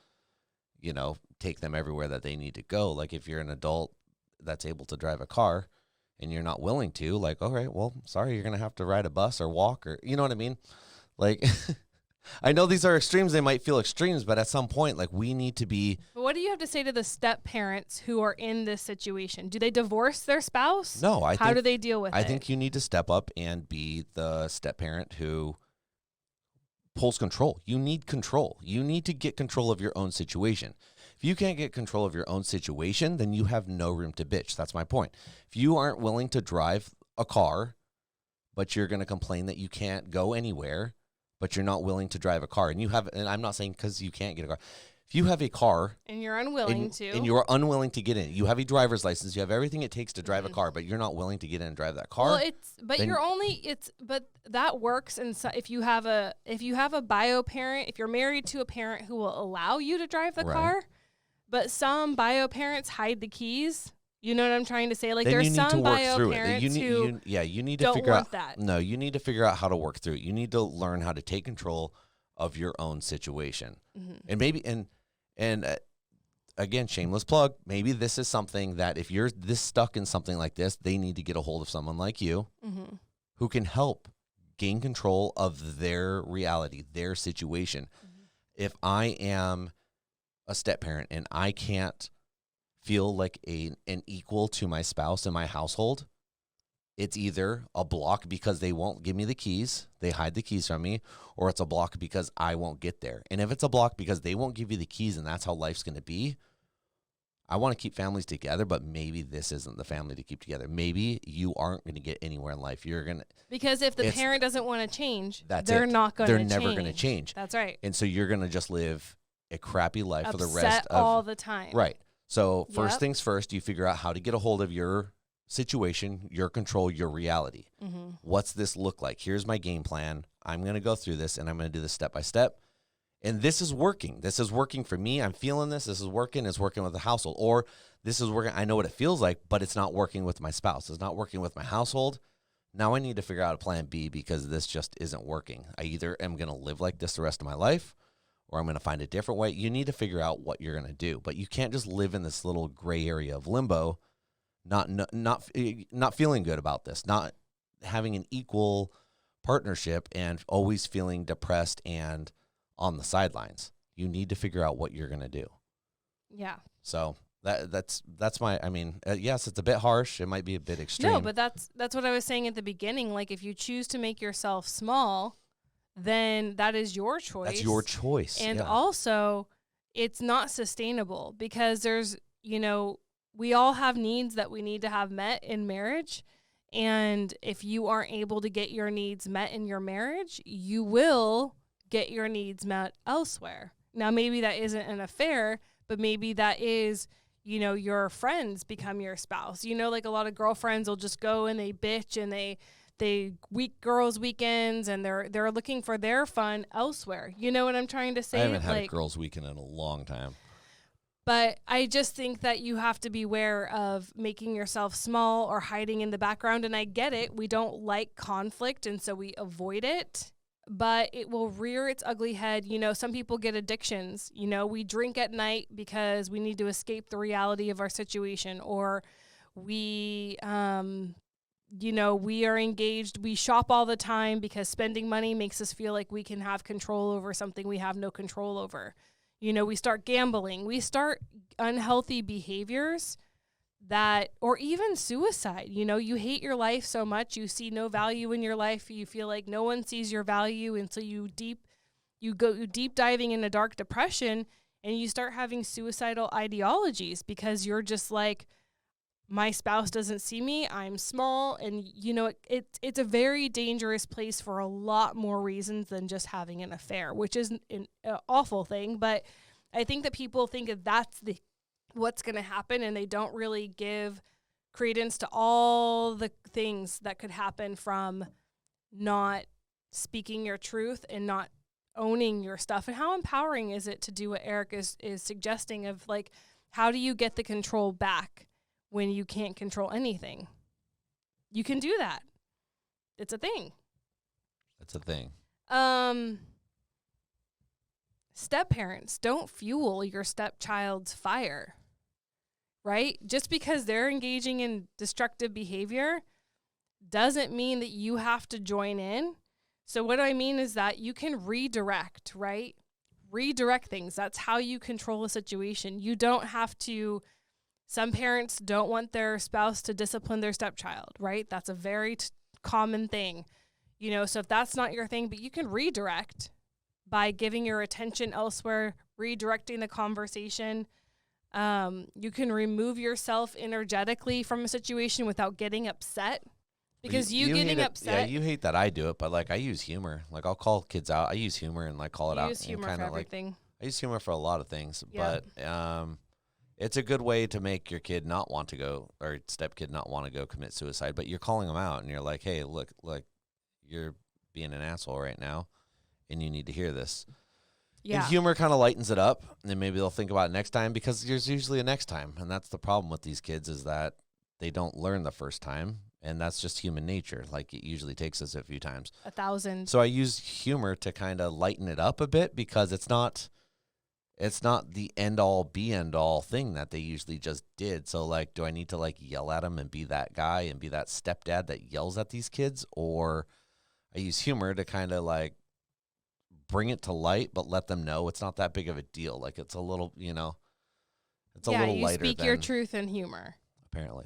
you know, take them everywhere that they need to go. Like, if you're an adult that's able to drive a car and you're not willing to, like, all right, well, sorry, you're going to have to ride a bus or walk or, you know what I mean? Like, I know these are extremes. They might feel extremes, but at some point, like, we need to be. But what do you have to say to the step parents who are in this situation? Do they divorce their spouse? No, How do they deal with it? I think you need to step up and be the step parent who pulls control. You need control. You need to get control of your own situation. If you can't get control of your own situation, then you have no room to bitch. That's my point. If you aren't willing to drive a car, but you're going to complain that you can't go anywhere, but you're not willing to drive a car, and I'm not saying because you can't get a car. If you have a car and you're unwilling and you're unwilling to get in, you have a driver's license, you have everything it takes to drive a car, but you're not willing to get in and drive that car. Well, but that works. And so if you have a bio parent, if you're married to a parent who will allow you to drive the car, but some bio parents hide the keys. You know what I'm trying to say? Like, there's some bio parents who you need to don't figure want out that. No, you need to figure out how to work through it. You need to learn how to take control of your own situation. Mm-hmm. And maybe again, shameless plug, maybe this is something that if you're this stuck in something like this, they need to get a hold of someone like you who can help gain control of their reality, their situation. Mm-hmm. If I am a step parent and I can't feel like an equal to my spouse in my household, it's either a block because they won't give me the keys, they hide the keys from me, or it's a block because I won't get there. And if it's a block because they won't give you the keys and that's how life's going to be, I want to keep families together, but maybe this isn't the family to keep together. Maybe you aren't going to get anywhere in life. You're going to. Because if the parent doesn't want to change, they're not going to change. They're never going to change. That's right. And so you're going to just live a crappy life for the rest of all the time. Right. So first things first, you figure out how to get a hold of your situation, your control, your reality. Mm-hmm. What's this look like? Here's my game plan. I'm going to go through this, and I'm going to do this step by step. And this is working. This is working for me. I'm feeling this. This is working. It's working with the household. Or this is working. I know what it feels like, but it's not working with my spouse. It's not working with my household. Now I need to figure out a plan B because this just isn't working. I either am going to live like this the rest of my life, or I'm going to find a different way. You need to figure out what you're going to do. But you can't just live in this little gray area of limbo, not feeling good about this, not having an equal partnership and always feeling depressed and on the sidelines. You need to figure out what you're going to do. Yeah. So that's my, I mean, yes, it's a bit harsh. It might be a bit extreme. No, but that's what I was saying at the beginning. Like, if you choose to make yourself small, then that is your choice. That's your choice. And also, it's not sustainable because there's, we all have needs that we need to have met in marriage. And if you aren't able to get your needs met in your marriage, you will get your needs met elsewhere. Now, maybe that isn't an affair, but maybe that is, your friends become your spouse. Like a lot of girlfriends will just go and they bitch and they girls weekends and they're looking for their fun elsewhere. You know what I'm trying to say? I haven't had a girls weekend in a long time. But I just think that you have to beware of making yourself small or hiding in the background. And I get it. We don't like conflict, and so we avoid it. But it will rear its ugly head. Some people get addictions. We drink at night because we need to escape the reality of our situation. Or we, we are engaged. We shop all the time because spending money makes us feel like we can have control over something we have no control over. We start gambling. We start unhealthy behaviors or even suicide. You hate your life so much. You see no value in your life. You feel like no one sees your value. And so you go deep diving in a dark depression and you start having suicidal ideologies because you're just like, my spouse doesn't see me. I'm small. And, it's a very dangerous place for a lot more reasons than just having an affair, which is an awful thing. But I think that people think that that's what's going to happen, and they don't really give credence to all the things that could happen from not speaking your truth and not owning your stuff. And how empowering is it to do what Eric is suggesting of, like, how do you get the control back when you can't control anything? You can do that. It's a thing. It's a thing. Step-parents, don't fuel your stepchild's fire, right? Just because they're engaging in destructive behavior doesn't mean that you have to join in. So what I mean is that you can redirect, right? Redirect things. That's how you control a situation. You don't have to. Some parents don't want their spouse to discipline their stepchild, right? That's a very common thing. So if that's not your thing, but you can redirect by giving your attention elsewhere, redirecting the conversation. You can remove yourself energetically from a situation without getting upset. Because you getting upset. Yeah, you hate that I do it, but like I use humor. Like I'll call kids out. I use humor and like call it out. Use humor for everything. I use humor for a lot of things, Yeah. but it's a good way to make your kid not want to go, or stepkid not want to go commit suicide. But you're calling them out, and you're like, "Hey, look, you're being an asshole right now, and you need to hear this." Yeah. And humor kind of lightens it up, and then maybe they'll think about it next time, because there's usually a next time, and that's the problem with these kids is that they don't learn the first time, and that's just human nature. Like it usually takes us a few times. 1,000. So I use humor to kind of lighten it up a bit, because it's not the end-all, be-end-all thing that they usually just did. So, like, do I need to, like, yell at them and be that guy and be that stepdad that yells at these kids? Or I use humor to kind of, like, bring it to light, but let them know it's not that big of a deal. Like, it's a little, it's a little lighter. You speak your truth in humor. Apparently.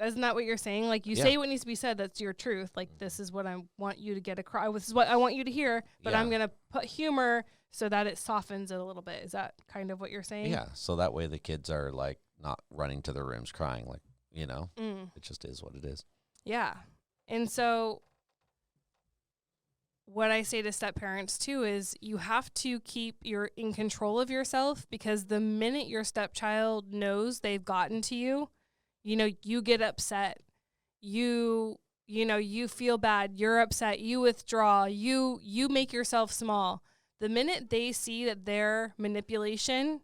Isn't that what you're saying? Like, you say what needs to be said. That's your truth. Like, this is what I want you to get across. This is what I want you to hear. But I'm going to put humor so that it softens it a little bit. Is that kind of what you're saying? Yeah, so that way the kids are like not running to their rooms crying, like, Mm. it just is what it is. Yeah. And so what I say to step parents too is you have to keep your in control of yourself, because the minute your stepchild knows they've gotten to you, you get upset. You feel bad, you're upset, you withdraw, you make yourself small. The minute they see that their manipulation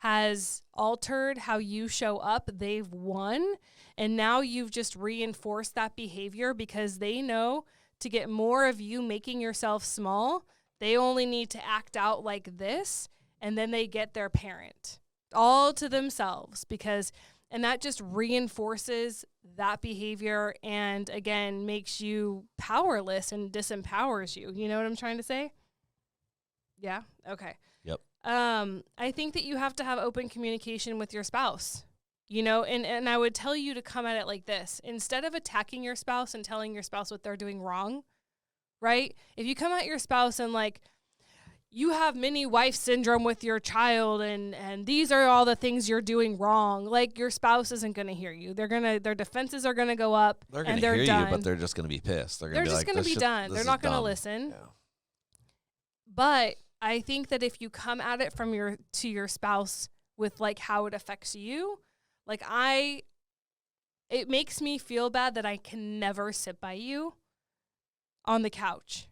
has altered how you show up, they've won. And now you've just reinforced that behavior, because they know to get more of you making yourself small, they only need to act out like this, and then they get their parent all to themselves, and that just reinforces that behavior and, again, makes you powerless and disempowers you. You know what I'm trying to say? Yeah? Okay. Yep. I think that you have to have open communication with your spouse, and I would tell you to come at it like this. Instead of attacking your spouse and telling your spouse what they're doing wrong, right? If you come at your spouse and like, you have mini wife syndrome with your child, and these are all the things you're doing wrong, like, your spouse isn't going to hear you. Their defenses are going to go up. They're going to hear done. you, but they're just going to be pissed. They're just going to be done. They're not going to listen. Yeah. But I think that if you come at it from your spouse with like how it affects you, like, it makes me feel bad that I can never sit by you on the couch.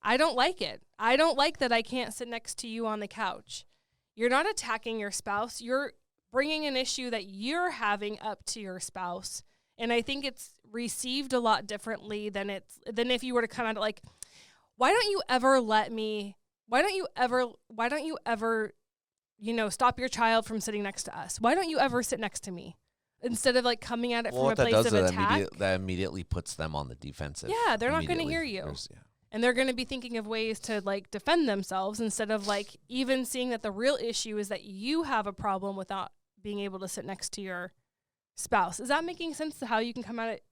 I don't like it. I don't like that I can't sit next to you on the couch. You're not attacking your spouse. You're bringing an issue that you're having up to your spouse. And I think it's received a lot differently than if you were to come at it like, why don't you ever stop your child from sitting next to us? Why don't you ever sit next to me? Instead of like coming at it from a place of attack. That immediately puts them on the defensive. Yeah, they're not going to hear you. And they're going to be thinking of ways to like defend themselves, instead of like even seeing that the real issue is that you have a problem without being able to sit next to your spouse. Is that making sense to how you can come at it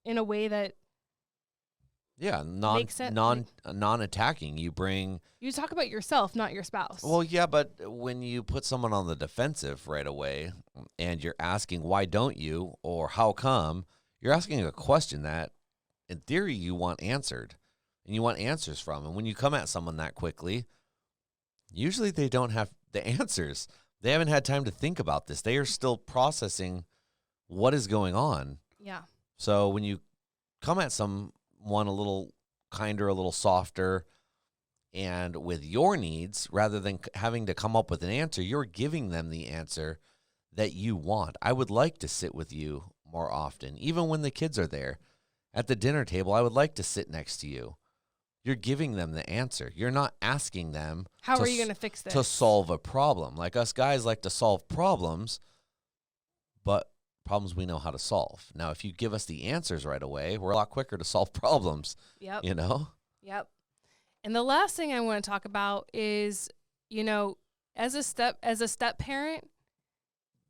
in a way that makes sense? Non-attacking. You talk about yourself, not your spouse. Well, yeah, but when you put someone on the defensive right away and you're asking, why don't you, or how come, you're asking a question that in theory you want answered. And you want answers from. And when you come at someone that quickly, usually they don't have the answers. They haven't had time to think about this. They are still processing what is going on. Yeah. So when you come at someone a little kinder, a little softer, and with your needs, rather than having to come up with an answer, you're giving them the answer that you want. I would like to sit with you more often, even when the kids are there. At the dinner table, I would like to sit next to you. You're giving them the answer. You're not asking them how are you going to fix this? To solve a problem. Like, us guys like to solve problems, but problems we know how to solve. Now, if you give us the answers right away, we're a lot quicker to solve problems. Yep. Yep. And the last thing I want to talk about is, as a step parent,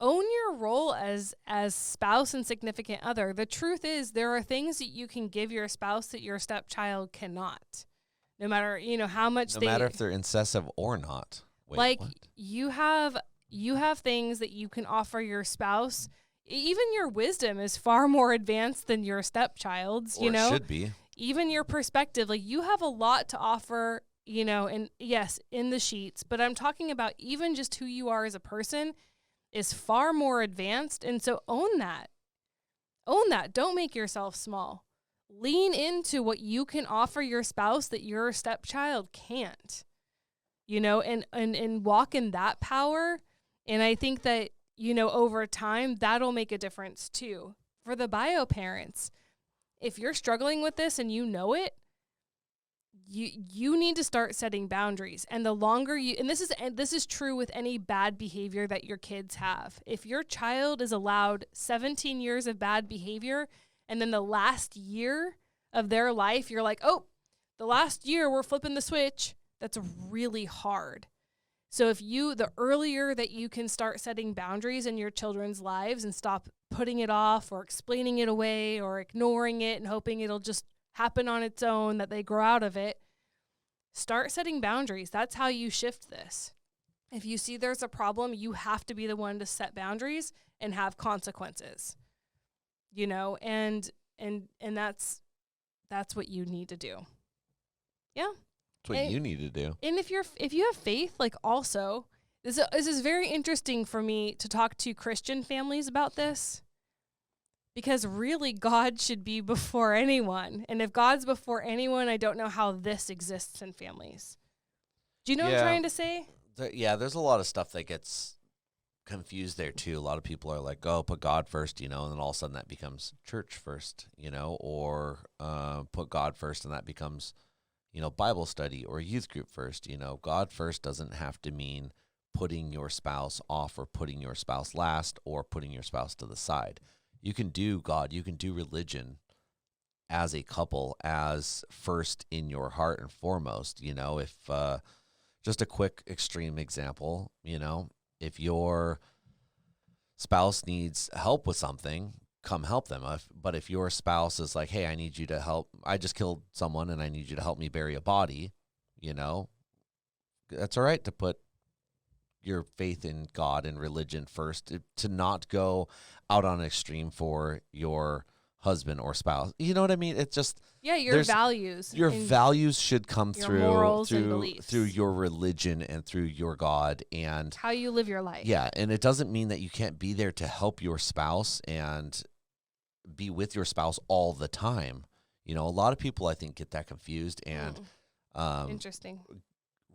own your role as spouse and significant other. The truth is, there are things that you can give your spouse that your stepchild cannot. No matter, how much no matter if they're incessive or not. Wait, like, what? you have things that you can offer your spouse. Even your wisdom is far more advanced than your stepchild's, Or it should be. Even your perspective, like, you have a lot to offer, and yes, in the sheets, but I'm talking about even just who you are as a person is far more advanced. And so own that. Don't make yourself small. Lean into what you can offer your spouse that your stepchild can't, and walk in that power. And I think that, over time, that'll make a difference too. For the bio parents, if you're struggling with this and you know it, you need to start setting boundaries. And the longer and this is true with any bad behavior that your kids have. If your child is allowed 17 years of bad behavior, and then the last year of their life, you're like, oh, the last year we're flipping the switch, that's really hard. So the earlier that you can start setting boundaries in your children's lives and stop putting it off or explaining it away or ignoring it and hoping it'll just happen on its own, that they grow out of it, Start setting boundaries. That's how you shift this. If you see there's a problem, you have to be the one to set boundaries and have consequences. And that's what you need to do. Yeah. That's what you need to do. And if you have faith, like, also, this is very interesting for me to talk to Christian families about this, because really God should be before anyone. And if God's before anyone, I don't know how this exists in families. Do you know what I'm trying to say? There's a lot of stuff that gets confused there too. A lot of people are like, oh, put God first, and then all of a sudden that becomes church first, or put God first and that becomes, Bible study or youth group first. God first doesn't have to mean putting your spouse off or putting your spouse last or putting your spouse to the side. You can do God, you can do religion as a couple as first in your heart and foremost. If just a quick extreme example, if your spouse needs help with something, come help them. But if your spouse is like, hey, I need you to help, I just killed someone and I need you to help me bury a body, that's all right to put your faith in God and religion first, to not go out on an extreme for your husband or spouse. You know what I mean? It's just, your values. Your values should come through your religion and through your God and how you live your life. Yeah, and it doesn't mean that you can't be there to help your spouse and be with your spouse all the time. A lot of people, I think, get that confused, and interesting.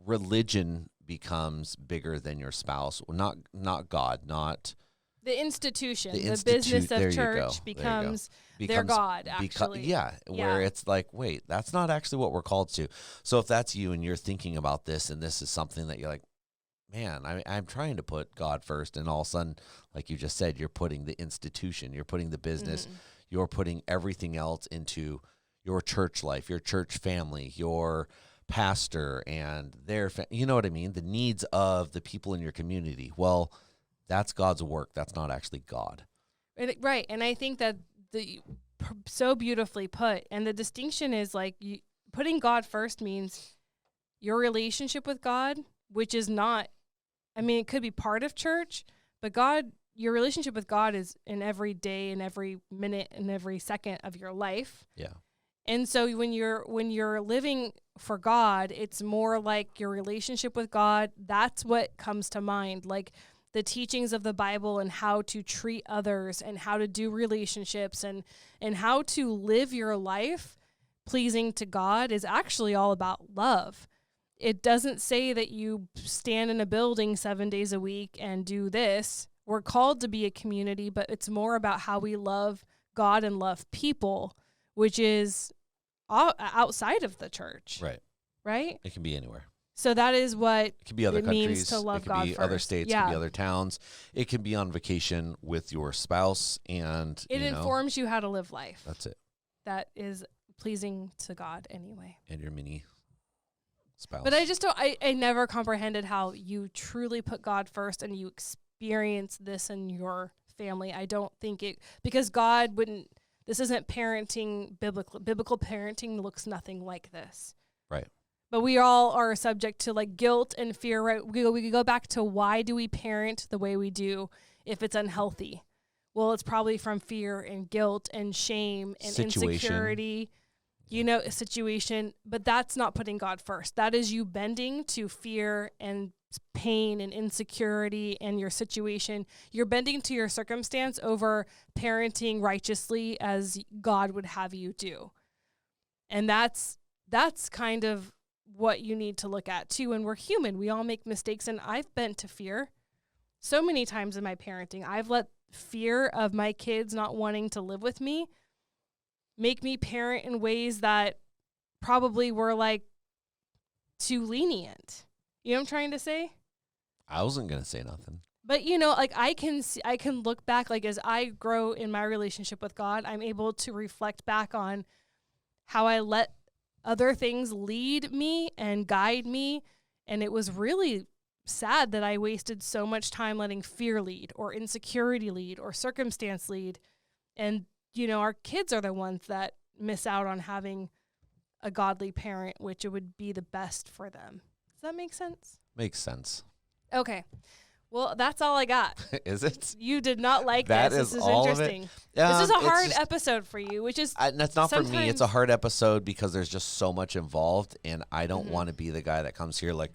Religion becomes bigger than your spouse. Not God, not the institution. The business of church becomes their God, actually. Where it's like, wait, that's not actually what we're called to. So if that's you and you're thinking about this and this is something that you're like, man, I'm trying to put God first, and all of a sudden, like you just said, you're putting the institution, you're putting the business, you're putting everything else into your church life, your church family, your pastor and their you know what I mean? The needs of the people in your community. Well, that's God's work. That's not actually God. Right. And I think that so beautifully put. And the distinction is like putting God first means your relationship with God, which is not, it could be part of church, but your relationship with God is in every day and every minute and every second of your life. Yeah. And so when you're living for God, it's more like your relationship with God. That's what comes to mind. Like the teachings of the Bible and how to treat others and how to do relationships and how to live your life pleasing to God is actually all about love. It doesn't say that you stand in a building 7 days a week and do this. We're called to be a community, but it's more about how we love God and love people, which is outside of the church. Right? It can be anywhere. So that is what it can be other countries, means to love God first. It can be other states, it can be other towns. It can be on vacation with your spouse, and it informs you how to live life. That's it. That is pleasing to God anyway. And your mini spouse. But I just don't, I never comprehended how you truly put God first and you experience this in your family. I don't think because God wouldn't, this isn't parenting, biblical parenting looks nothing like this. Right. But we all are subject to like guilt and fear, right? We go back to why do we parent the way we do if it's unhealthy? Well, it's probably from fear and guilt and shame and insecurity, a situation. But that's not putting God first. That is you bending to fear and pain and insecurity and your situation. You're bending to your circumstance over parenting righteously as God would have you do. And that's kind of what you need to look at too. And we're human. We all make mistakes. And I've bent to fear so many times in my parenting. I've let fear of my kids not wanting to live with me make me parent in ways that probably were like too lenient. You know what I'm trying to say? I wasn't going to say nothing. But, like I can look back, like as I grow in my relationship with God, I'm able to reflect back on how I let other things lead me and guide me. And it was really sad that I wasted so much time letting fear lead or insecurity lead or circumstance lead. And, our kids are the ones that miss out on having a godly parent, which would be the best for them. Does that make sense? Makes sense. Okay. Well, that's all I got. Is it? You did not like That this. is This is all of it? interesting. This is a It's hard just- episode for you, which is And that's not for me. It's a sometimes- hard episode because there's just so much involved, and I don't Mm-hmm. want to be the guy that comes here like,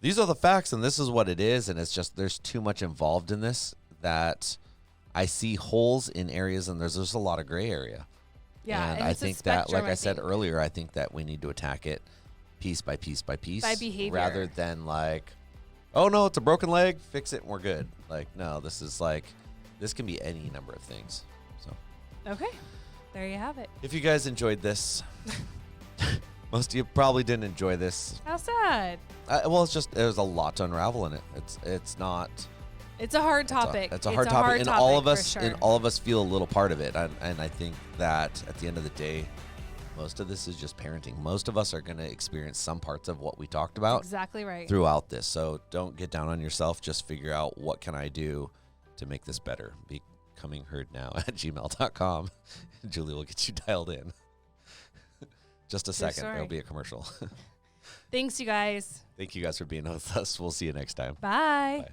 these are the facts and this is what it is, and it's just there's too much involved in this that I see holes in areas, and there's just a lot of gray area. yeah. and And I it's a think that, spectrum, like I said think. earlier, I think that we need to attack it piece by piece by piece, By behavior. rather than like, oh no, it's a broken leg, fix it and we're good. Like, no, this is like, this can be any number of things. So Okay. There you have it. if you guys enjoyed this, most of you probably didn't enjoy this. How sad. Well, it's just there's a lot to unravel in it. It's not. It's a hard topic. It's a hard topic, and all of for us sure. and all of us feel a little part of it. And I think that at the end of the day, most of this is just parenting. Most of us are going to experience some parts of what we talked about Exactly right. throughout this. So don't get down on yourself. Just figure out what can I do to make this better. Becoming heard now at gmail.com. Julie will get you dialed in. Just a second. story. There'll be a commercial. Thanks, you guys. Thank you guys for being with us. We'll see you next time. Bye. Bye.